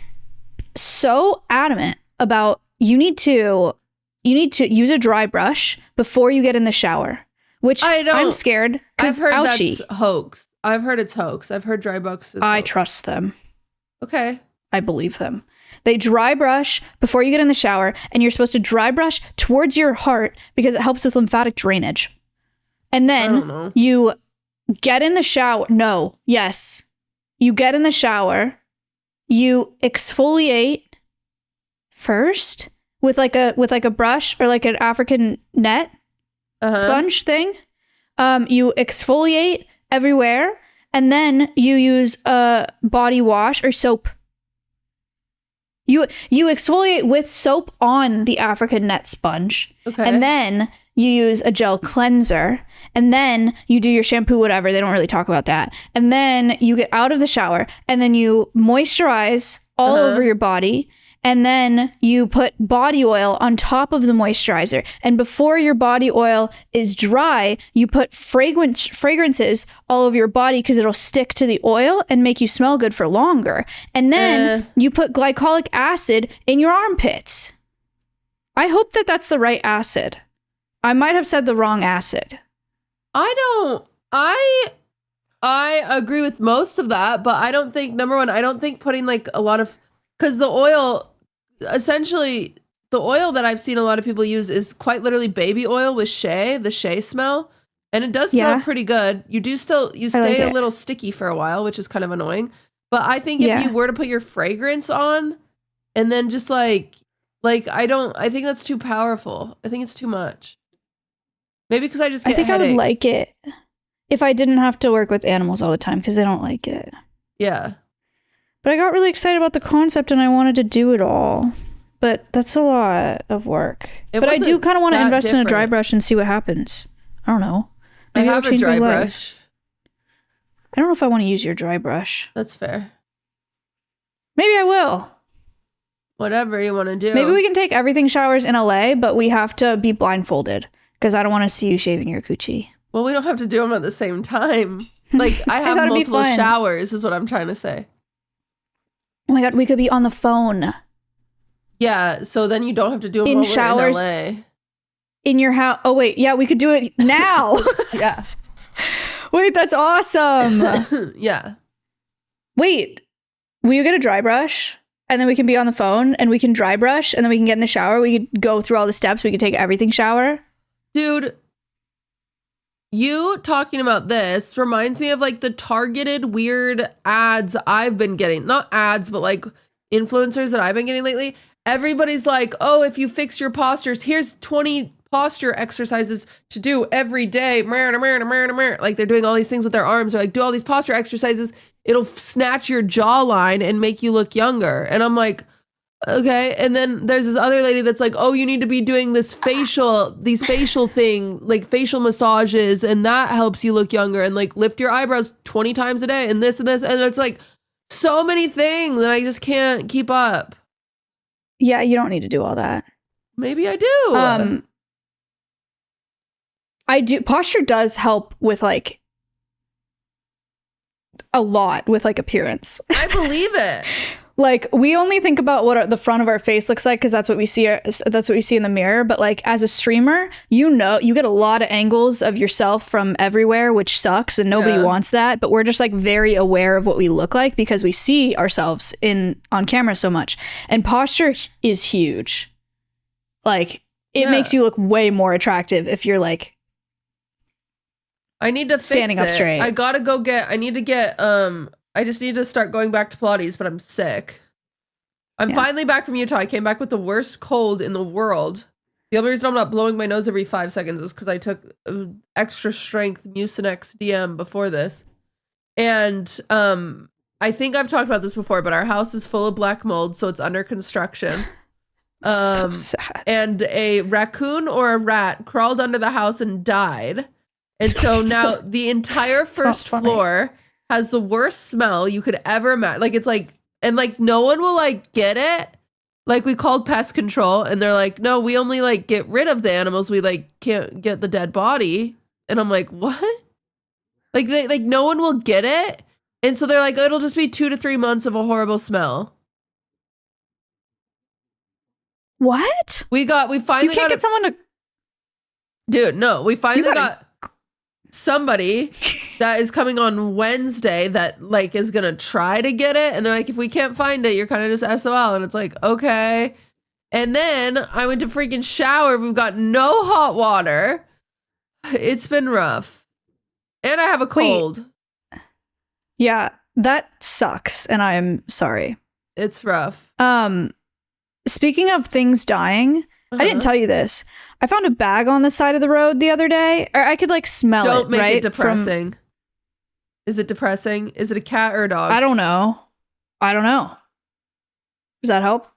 so adamant about you need to use a dry brush before you get in the shower, which I'm scared because I've heard ouchie. that's hoax. I've heard it's hoax. I've heard dry brush is I hoax. trust them. Okay. I believe them. They dry brush before you get in the shower, and you're supposed to dry brush towards your heart because it helps with lymphatic drainage. And then you get in the shower. No, yes. You get in the shower. You exfoliate first with like a brush or like an African net sponge thing. You exfoliate everywhere, and then you use a body wash or soap. You exfoliate with soap on the African net sponge. Okay. And then you use a gel cleanser. And then you do your shampoo, whatever. They don't really talk about that. And then you get out of the shower. And then you moisturize all over your body. And then you put body oil on top of the moisturizer. And before your body oil is dry, you put fragrances all over your body because it'll stick to the oil and make you smell good for longer. And then you put glycolic acid in your armpits. I hope that that's the right acid. I might have said the wrong acid. I agree with most of that, but I don't think, number one, I don't think putting like a lot of, because the oil, essentially, the oil that I've seen a lot of people use is quite literally baby oil with the shea smell. And it does smell pretty good. You stay a little sticky for a while, which is kind of annoying. But I think if you were to put your fragrance on and then just I think that's too powerful. I think it's too much. Maybe because I just get headaches. I would like it if I didn't have to work with animals all the time because they don't like it. Yeah. But I got really excited about the concept and I wanted to do it all. But that's a lot of work. But I do kind of want to invest in a dry brush and see what happens. I don't know. Maybe I have a dry brush. I don't know if I want to use your dry brush. That's fair. Maybe I will. Whatever you want to do. Maybe we can take everything showers in LA, but we have to be blindfolded because I don't want to see you shaving your coochie. Well, we don't have to do them at the same time. Like, I have multiple showers is what I'm trying to say. Oh my God, we could be on the phone. Yeah, so then you don't have to do them in showers in LA. In your house. Oh, wait. Yeah, we could do it now. Yeah. Wait, that's awesome. Yeah. Wait, will you get a dry brush? And then we can be on the phone and we can dry brush and then we can get in the shower. We could go through all the steps. We could take everything shower. Dude, you talking about this reminds me of like the targeted weird ads I've been getting. Not ads, but like influencers that I've been getting lately. Everybody's like, oh, if you fix your postures, here's 20 posture exercises to do every day. Like they're doing all these things with their arms. They're like, do all these posture exercises. It'll snatch your jawline and make you look younger. And I'm like, okay. And then there's this other lady that's like, oh, you need to be doing these facial thing, like facial massages. And that helps you look younger and like lift your eyebrows 20 times a day and this and this. And it's like so many things and I just can't keep up. Yeah, you don't need to do all that. Maybe I do. I do. Posture does help with like a lot with like appearance. I believe it. Like we only think about what the front of our face looks like because that's what we see. That's what we see in the mirror. But like as a streamer, you get a lot of angles of yourself from everywhere, which sucks, and nobody wants that. But we're just like very aware of what we look like because we see ourselves on camera so much. And posture is huge. Like it makes you look way more attractive if you're like. I need to standing up straight. I just need to start going back to Pilates, but I'm sick. I'm finally back from Utah. I came back with the worst cold in the world. The only reason I'm not blowing my nose every 5 seconds is because I took extra strength Mucinex DM before this. And I think I've talked about this before, but our house is full of black mold, so it's under construction. So sad. And a raccoon or a rat crawled under the house and died. And so now the entire first floor has the worst smell you could ever imagine. Like it's like, and like no one will like get it. Like we called pest control and they're like, no, we only like get rid of the animals. We like can't get the dead body. And I'm like, what? Like no one will get it. And so they're like, oh, it'll just be 2 to 3 months of a horrible smell. What? We finally get someone to. Dude, no, we finally got somebody that is coming on Wednesday that like is gonna try to get it, and they're like, if we can't find it, you're kind of just SOL. And it's like, okay. And then I went to freaking shower. We've got no hot water. It's been rough, and I have a cold. Yeah, that sucks, and I am sorry. It's rough. Speaking of things dying, I didn't tell you this. I found a bag on the side of the road the other day. Or I could like smell it. Don't make right? it depressing. Is it depressing? Is it a cat or a dog? I don't know. Does that help?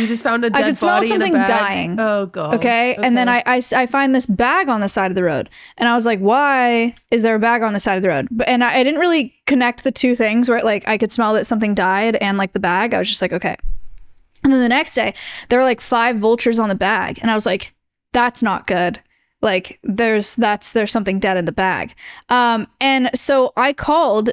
You just found a I dead could smell body in a something bag. dying. Oh god. Okay. And then I find this bag on the side of the road. And I was like, why is there a bag on the side of the road? And I didn't really connect the two things where like I could smell that something died and like the bag. I was just like, okay. And then the next day there were like 5 vultures on the bag. And I was like, that's not good. Like there's something dead in the bag. And so I called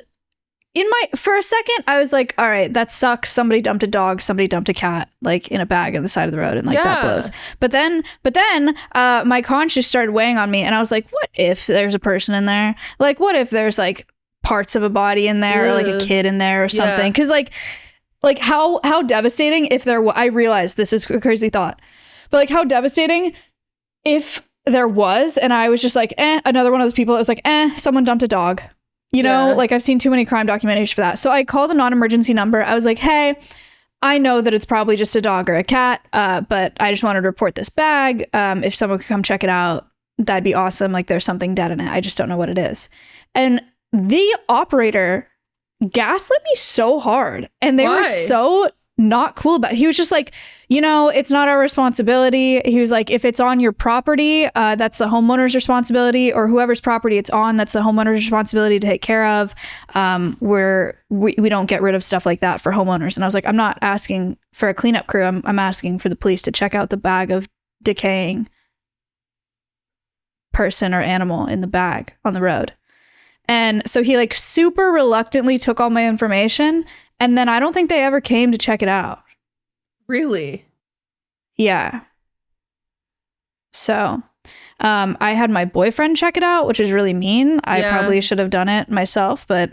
for a second, I was like, all right, that sucks. Somebody dumped a dog, somebody dumped a cat, like in a bag on the side of the road, and like that blows. But then my conscience started weighing on me, and I was like, what if there's a person in there? Like, what if there's like parts of a body in there, or like a kid in there or something? Because like how devastating if I realize this is a crazy thought, but like how devastating if there was, and I was just like, another one of those people that was like, someone dumped a dog. You know, like I've seen too many crime documentaries for that. So I called the non-emergency number. I was like, hey, I know that it's probably just a dog or a cat, but I just wanted to report this bag. If someone could come check it out, that'd be awesome. Like there's something dead in it. I just don't know what it is. And the operator gaslit me so hard. And they were so not cool about it. He was just like, you know, it's not our responsibility. He was like, if it's on your property, that's the homeowner's responsibility, or whoever's property it's on, that's the homeowner's responsibility to take care of. We don't get rid of stuff like that for homeowners. And I was like, I'm not asking for a cleanup crew. I'm asking for the police to check out the bag of decaying person or animal in the bag on the road. And so he like super reluctantly took all my information. And then I don't think they ever came to check it out. Really? Yeah. So I had my boyfriend check it out, which is really mean. I probably should have done it myself, but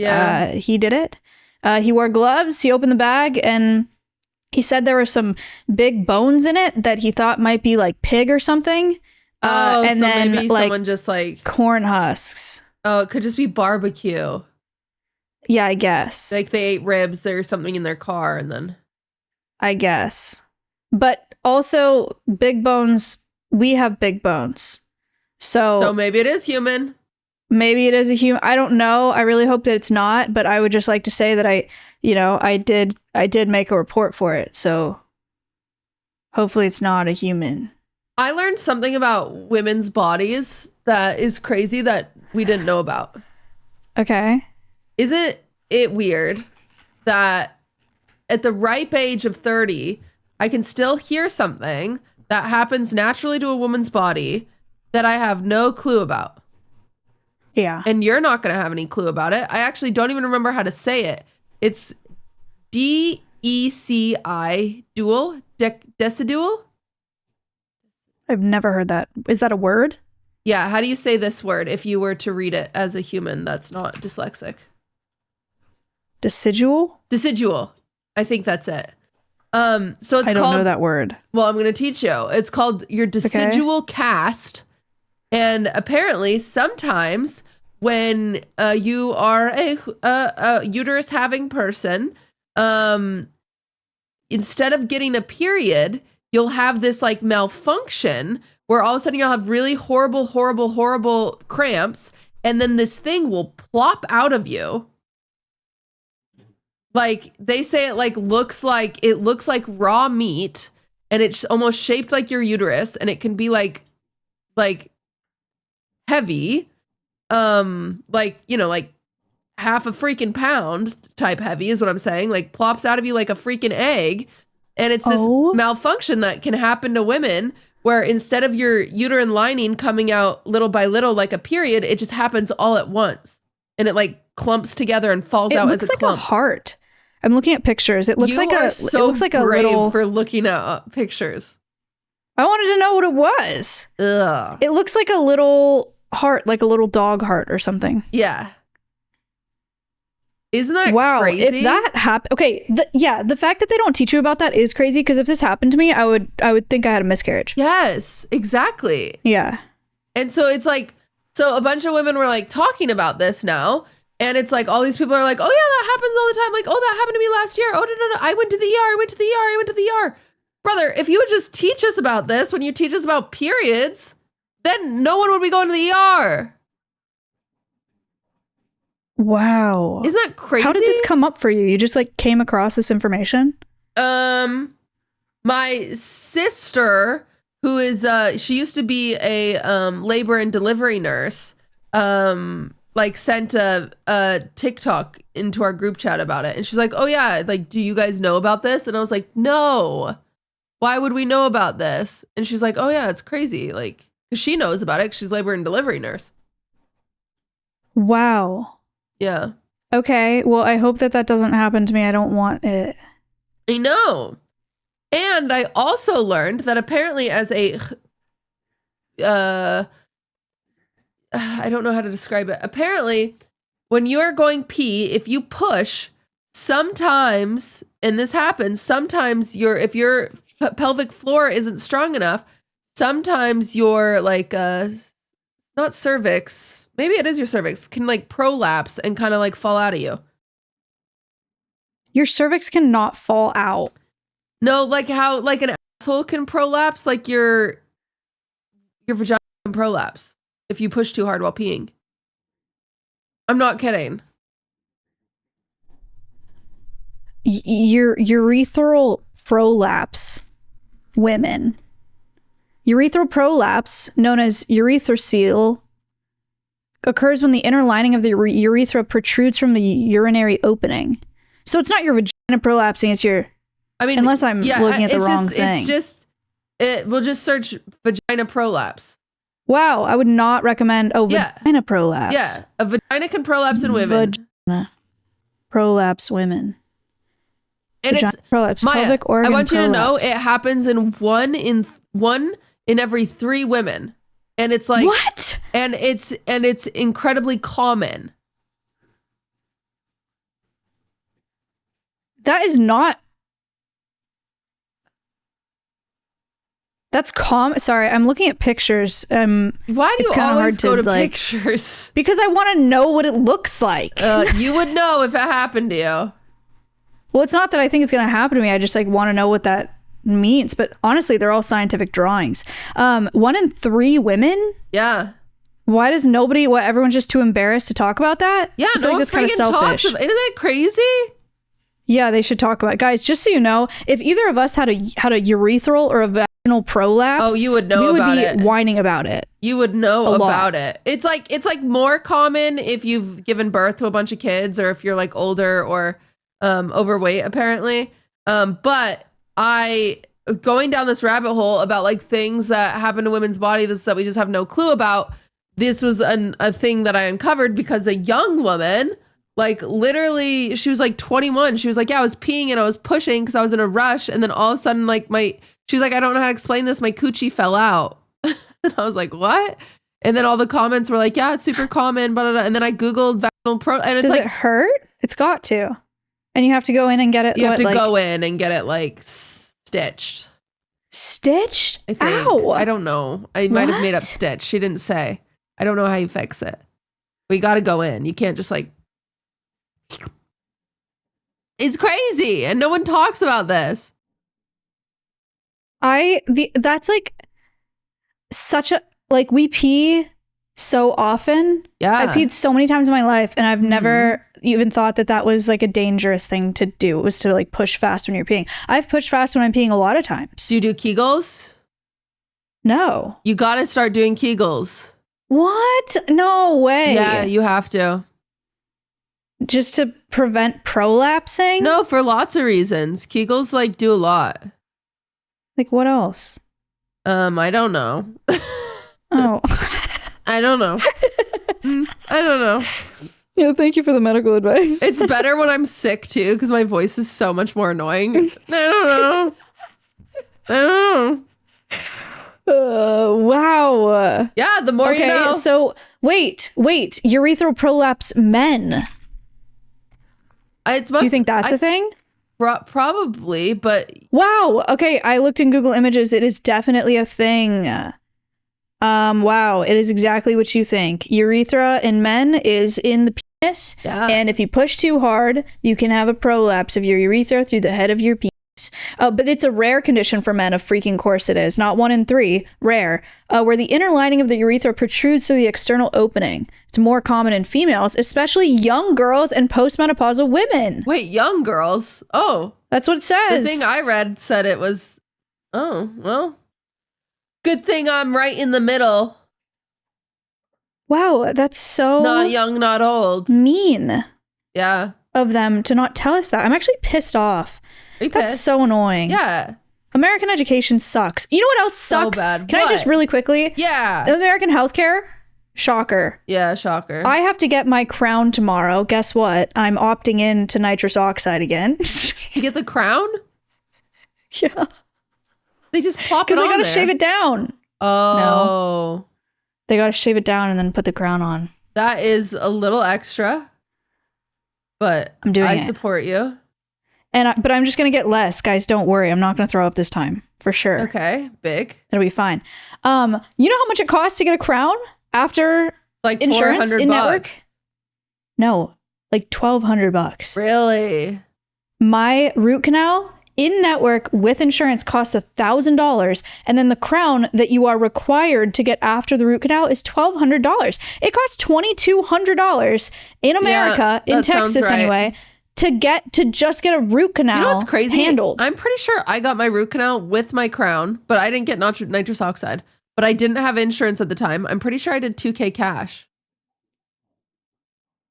he did it. He wore gloves. He opened the bag and he said there were some big bones in it that he thought might be like pig or something. And so then maybe like someone just like corn husks. Oh, it could just be barbecue. Yeah, I guess. Like they ate ribs or something in their car and then. I guess. But also big bones, we have big bones. So maybe it is human. Maybe it is a human. I don't know. I really hope that it's not, but I would just like to say that I did make a report for it. So hopefully it's not a human. I learned something about women's bodies that is crazy that we didn't know about. Okay. Isn't it weird that at the ripe age of 30, I can still hear something that happens naturally to a woman's body that I have no clue about? Yeah. And you're not going to have any clue about it. I actually don't even remember how to say it. It's DECI dual, decidual. I've never heard that. Is that a word? Yeah. How do you say this word if you were to read it as a human that's not dyslexic? Decidual? Decidual. I think that's it. So it's called. I don't know that word. Well, I'm going to teach you. It's called your decidual cast. And apparently sometimes when you are a uterus having person, instead of getting a period, you'll have this like malfunction where all of a sudden you'll have really horrible cramps. And then this thing will plop out of you. Like they say it looks like raw meat, and it's almost shaped like your uterus, and it can be like heavy, like half a freaking pound type heavy is what I'm saying. Like plops out of you like a freaking egg. And it's this malfunction that can happen to women where instead of your uterine lining coming out little by little like a period, it just happens all at once. And it like clumps together and falls out as a clump. It looks like a heart. I'm looking at pictures. It looks like a little. For looking at pictures. I wanted to know what it was. Ugh. It looks like a little heart, like a little dog heart or something. Yeah. Isn't that crazy? If that happened, okay, the fact that they don't teach you about that is crazy. Because if this happened to me, I would think I had a miscarriage. Yes, exactly. Yeah. And so it's like, so a bunch of women were like talking about this now. And it's like all these people are like, oh yeah, that happens all the time. Like, oh, that happened to me last year. Oh, no. I went to the ER. I went to the ER. Brother, if you would just teach us about this when you teach us about periods, then no one would be going to the ER. Wow. Isn't that crazy? How did this come up for you? You just like came across this information? My sister, who is she used to be a labor and delivery nurse, like sent a TikTok into our group chat about it, and she's like, "Oh yeah, like, do you guys know about this?" And I was like, "No, why would we know about this?" And she's like, "Oh yeah, it's crazy, like, because she knows about it. 'Cause she's labor and delivery nurse." Wow. Yeah, Okay. Well, I hope that doesn't happen to me. I don't want it. I know. And I also learned that apparently, as a I don't know how to describe it. Apparently, when you're going pee, if you push, sometimes, and this happens, sometimes if your pelvic floor isn't strong enough, sometimes your like not cervix, maybe it is your cervix, can like prolapse and kind of like fall out of you. Your cervix cannot fall out. No, like how like an asshole can prolapse, like your vagina can prolapse if you push too hard while peeing. I'm not kidding. Your urethral prolapse, women. Urethral prolapse, known as urethrocoele, occurs when the inner lining of the urethra protrudes from the urinary opening. So it's not your vagina prolapsing, it's your... I mean, unless I'm looking at the wrong thing. We'll just search vagina prolapse. Wow, I would not recommend vagina prolapse. Yeah, a vagina can prolapse in women. Vagina prolapse women. And vagina it's prolapse, Maya, pelvic organ I want you to know prolapse. it happens in one in every 3 women. And it's like what? And it's incredibly common. That is not... That's Sorry, I'm looking at pictures. Why do you always go to like, pictures? Because I want to know what it looks like. You would know if it happened to you. Well, it's not that I think it's going to happen to me. I just like want to know what that means. But honestly, they're all scientific drawings. 1 in 3 women. Yeah. Why does everyone's just too embarrassed to talk about that? Yeah, I feel no like one freaking talks about. Isn't that crazy? Yeah, they should talk about it. Guys, just so you know, if either of us had a urethral or a vaginal prolapse, you would know about it. We would be whining about it. You would know about it. It's like more common if you've given birth to a bunch of kids or if you're like older or overweight apparently. But going down this rabbit hole about like things that happen to women's bodies that we just have no clue about. This was a thing that I uncovered because a young woman, like literally, she was like 21. She was like, yeah, I was peeing and I was pushing because I was in a rush. And then all of a sudden, like she's like, I don't know how to explain this. My coochie fell out. And I was like, what? And then all the comments were like, yeah, it's super common. Blah, blah, blah. And then I Googled vaginal and it's Does like, it hurt? It's got to. And you have to go in and get it. You have to go in and get it like stitched. Stitched? I think. Ow. I don't know. I might have made up stitch. She didn't say. I don't know how you fix it. We got to go in. You can't just like. It's crazy. And no one talks about this. That's like such a, like we pee so often. Yeah. I've peed so many times in my life and I've never even thought that was like a dangerous thing to do. It was to like push fast when you're peeing. I've pushed fast when I'm peeing a lot of times. Do you do Kegels? No. You got to start doing Kegels. What? No way. Yeah, you have to. Just to prevent prolapsing? No, for lots of reasons. Kegels like do a lot. Like what else? I don't know. Oh. I don't know. I don't know. Yeah, thank you for the medical advice. It's better when I'm sick too, because my voice is so much more annoying. I don't know. I don't know. Wow. Yeah, the more you know. So wait. Urethral prolapse men. Do you think that's a thing? Probably, but wow. Okay, I looked in Google Images. It is definitely a thing. Wow, it is exactly what you think. Urethra in men is in the penis, and if you push too hard, you can have a prolapse of your urethra through the head of your penis. But it's a rare condition for men, of freaking course it is. Not 1 in 3, rare, where the inner lining of the urethra protrudes through the external opening. It's more common in females, especially young girls and postmenopausal women. Wait, young girls? Oh. That's what it says. The thing I read said it was Oh, well. Good thing I'm right in the middle. Wow, that's so Not young, not old. mean Yeah. of them to not tell us that. I'm actually pissed off. Are you That's pissed? so annoying. Yeah. American education sucks. You know what else sucks? So bad. Can I just What? really quickly? Yeah. American healthcare, shocker. Yeah, shocker. I have to get my crown tomorrow. Guess what? I'm opting in to nitrous oxide again. You get the crown? Yeah. They just plop it Because on they gotta there. shave it down. Oh. They gotta shave it down and then put the crown on. That is a little extra. But I'm doing I it. support you. But I'm just gonna get less, guys. Don't worry. I'm not gonna throw up this time for sure. Okay. Big. It'll be fine. You know how much it costs to get a crown after Like insurance $400 in network? bucks. No, like $1,200. Really? My root canal in network with insurance costs $1,000, and then the crown that you are required to get after the root canal is $1,200. It costs $2,200 in America, in that sounds Texas right. anyway, to just get a root canal You know what's crazy? handled. I'm pretty sure I got my root canal with my crown, but I didn't get nitrous oxide. But I didn't have insurance at the time. I'm pretty sure I did $2,000 cash.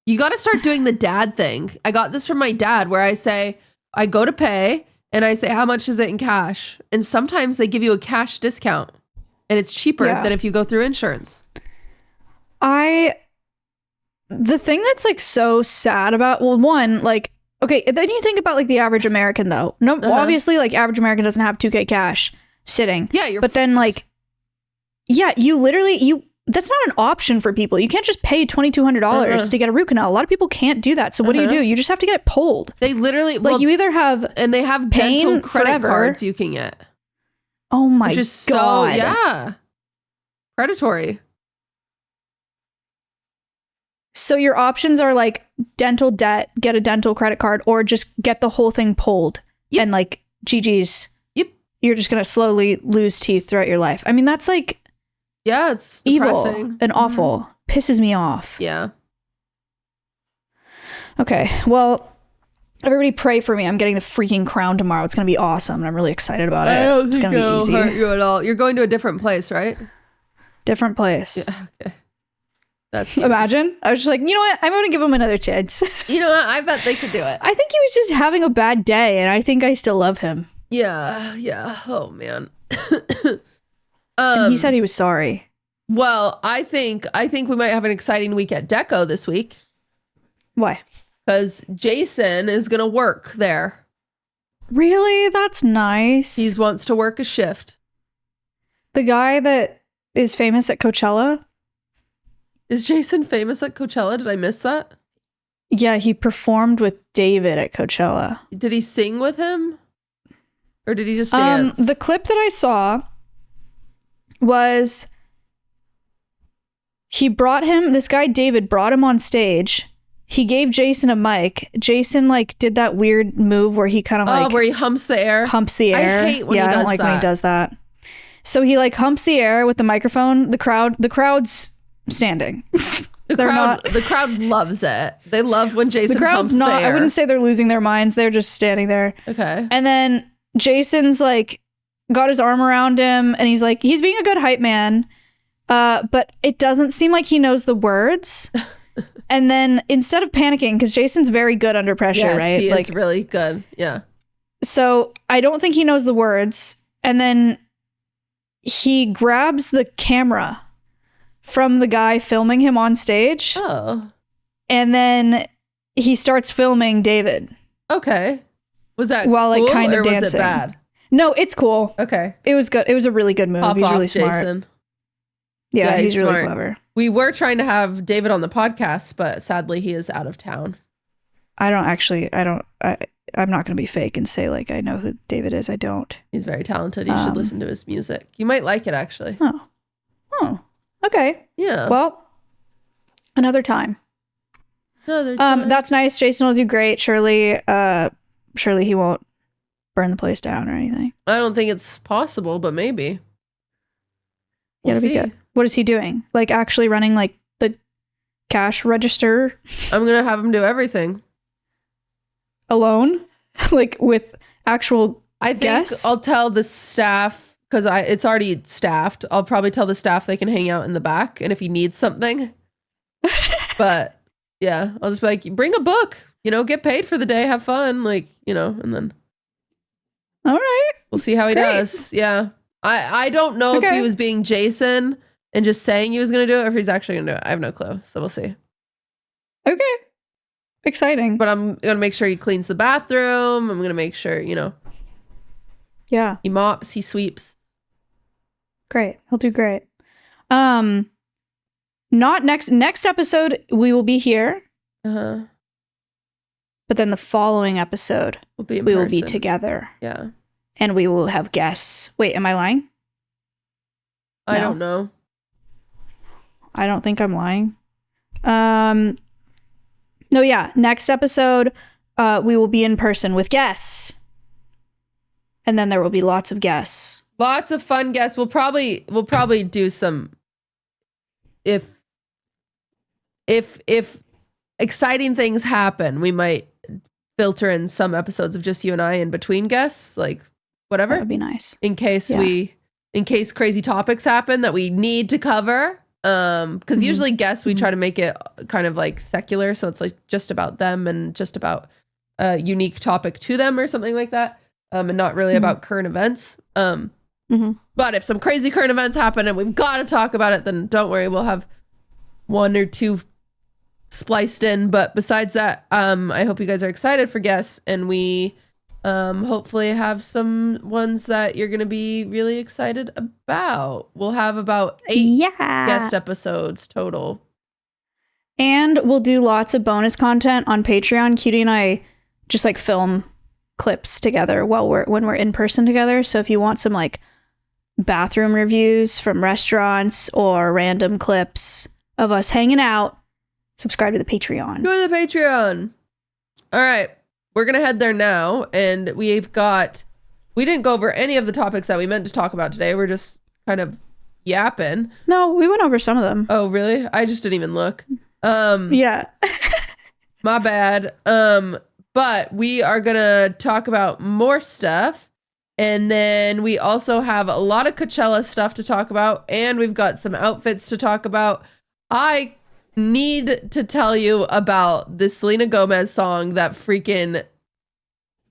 You got to start doing the dad thing. I got this from my dad where I go to pay and I say, how much is it in cash? And sometimes they give you a cash discount and it's cheaper Yeah. than if you go through insurance. The thing that's like so sad about, well, one, like, okay, then you think about like the average American though. No, obviously like average American doesn't have $2,000 cash sitting. Yeah, but then like, yeah, that's not an option for people. You can't just pay $2,200 to get a root canal. A lot of people can't do that. So what do? You just have to get it pulled. They literally, Like you either have, and they have pain dental credit forever. cards you can get. oh my Which is God. so, yeah. Predatory. So your options are like dental debt, get a dental credit card, or just get the whole thing pulled. Yep. And like, GG's. Yep. You're just going to slowly lose teeth throughout your life. I mean, that's like Yeah, it's evil depressing. and awful. Pisses me off. Yeah. Okay. Well, everybody pray for me. I'm getting the freaking crown tomorrow. It's going to be awesome. And I'm really excited about it. It's going to be easy. hurt you at all. You're going to a different place, right? Different place. Yeah, okay. That's huge. Imagine. I was just like, you know what? I'm going to give him another chance. You know what? I bet they could do it. I think he was just having a bad day, and I think I still love him. Yeah, yeah. Oh man. And he said he was sorry. Well, I think we might have an exciting week at Deco this week Why? because Jason is gonna work there. Really? That's nice. He wants to work a shift. The guy that is famous at Coachella. Is Jason famous at Coachella? Did I miss that? Yeah, he performed with David at Coachella. Did he sing with him? Or did he just dance? The clip that I saw was this guy David brought him on stage. He gave Jason a mic. Jason like did that weird move where he kind of like where he humps the air. humps the air. I hate when he I does don't like when he that. does that. So he like humps the air with the microphone. The crowd's standing. The crowd loves it. They love when Jason The crowd's humps not. the air. I wouldn't say they're losing their minds. They're just standing there. Okay. And then Jason's like got his arm around him, and he's being a good hype man. But it doesn't seem like he knows the words. And then instead of panicking, because Jason's very good under pressure, Yes, right? he is really good. Yeah. So I don't think he knows the words. And then he grabs the camera from the guy filming him on stage. Oh. And then he starts filming David. Okay. Was that While, like, cool, kind of or was dancing. it bad? No, it's cool. Okay. It was good. It was a really good move. Pop He's off, really smart. Jason. Yeah, he's really smart. clever. We were trying to have David on the podcast, but sadly he is out of town. I'm not going to be fake and say like I know who David is. I don't. He's very talented. You should listen to his music. You might like it, actually. Oh, okay. Yeah. Well, another time. Another time. That's nice. Jason will do great. Surely he won't burn the place down or anything. I don't think it's possible, but maybe. Yeah, We'll it'll be see. good. What is he doing? Like actually running like the cash register I'm going to have him do everything. alone? Like with actual I think Guess? I'll tell the staff, because it's already staffed. I'll probably tell the staff they can hang out in the back, and if he needs something. But yeah, I'll just be like, bring a book, get paid for the day, have fun, and then All right. we'll see how he Great. does. Yeah. I don't know if Okay. he was being Jason and just saying he was going to do it, or if he's actually going to do it. I have no clue. So we'll see. Okay. Exciting. But I'm going to make sure he cleans the bathroom. I'm going to make sure, Yeah. he mops, he sweeps. Great. He'll do great. Not next episode, we will be here, Uh-huh. but then the following episode, We'll be in we will be person. together Yeah. and we will have guests. Wait, am I lying? I No. don't know. I don't think I'm lying. No, yeah. Next episode, we will be in person with guests. And then there will be lots of guests. Lots of fun guests. We'll probably do some if exciting things happen, we might filter in some episodes of just you and I in between guests, like That whatever, would be nice. in case Yeah. in case crazy topics happen that we need to cover. Because usually guests, we try to make it kind of like secular, so it's like just about them and just about a unique topic to them or something like that, and not really about current events. But if some crazy current events happen and we've got to talk about it, then don't worry, we'll have one or two spliced in. But besides that, I hope you guys are excited for guests, and we hopefully have some ones that you're going to be really excited about. We'll have about 8 guest episodes total. And we'll do lots of bonus content on Patreon. Katy and I just like film clips together when we're in person together. So if you want some like bathroom reviews from restaurants or random clips of us hanging out, subscribe to the Patreon. Go to the Patreon. All right. We're going to head there now. And we didn't go over any of the topics that we meant to talk about today. We're just kind of yapping. No, we went over some of them. Oh, really? I just didn't even look. Yeah. My bad. But we are going to talk about more stuff. And then we also have a lot of Coachella stuff to talk about. And we've got some outfits to talk about. I need to tell you about the Selena Gomez song that freaking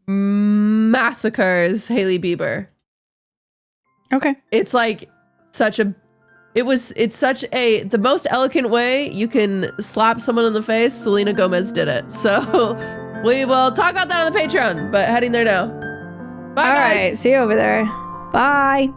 massacres Hailey Bieber. Okay. It's like it's such the most eloquent way you can slap someone in the face. Selena Gomez did it. So we will talk about that on the Patreon, but heading there now. Bye, All guys. right. See you over there. Bye.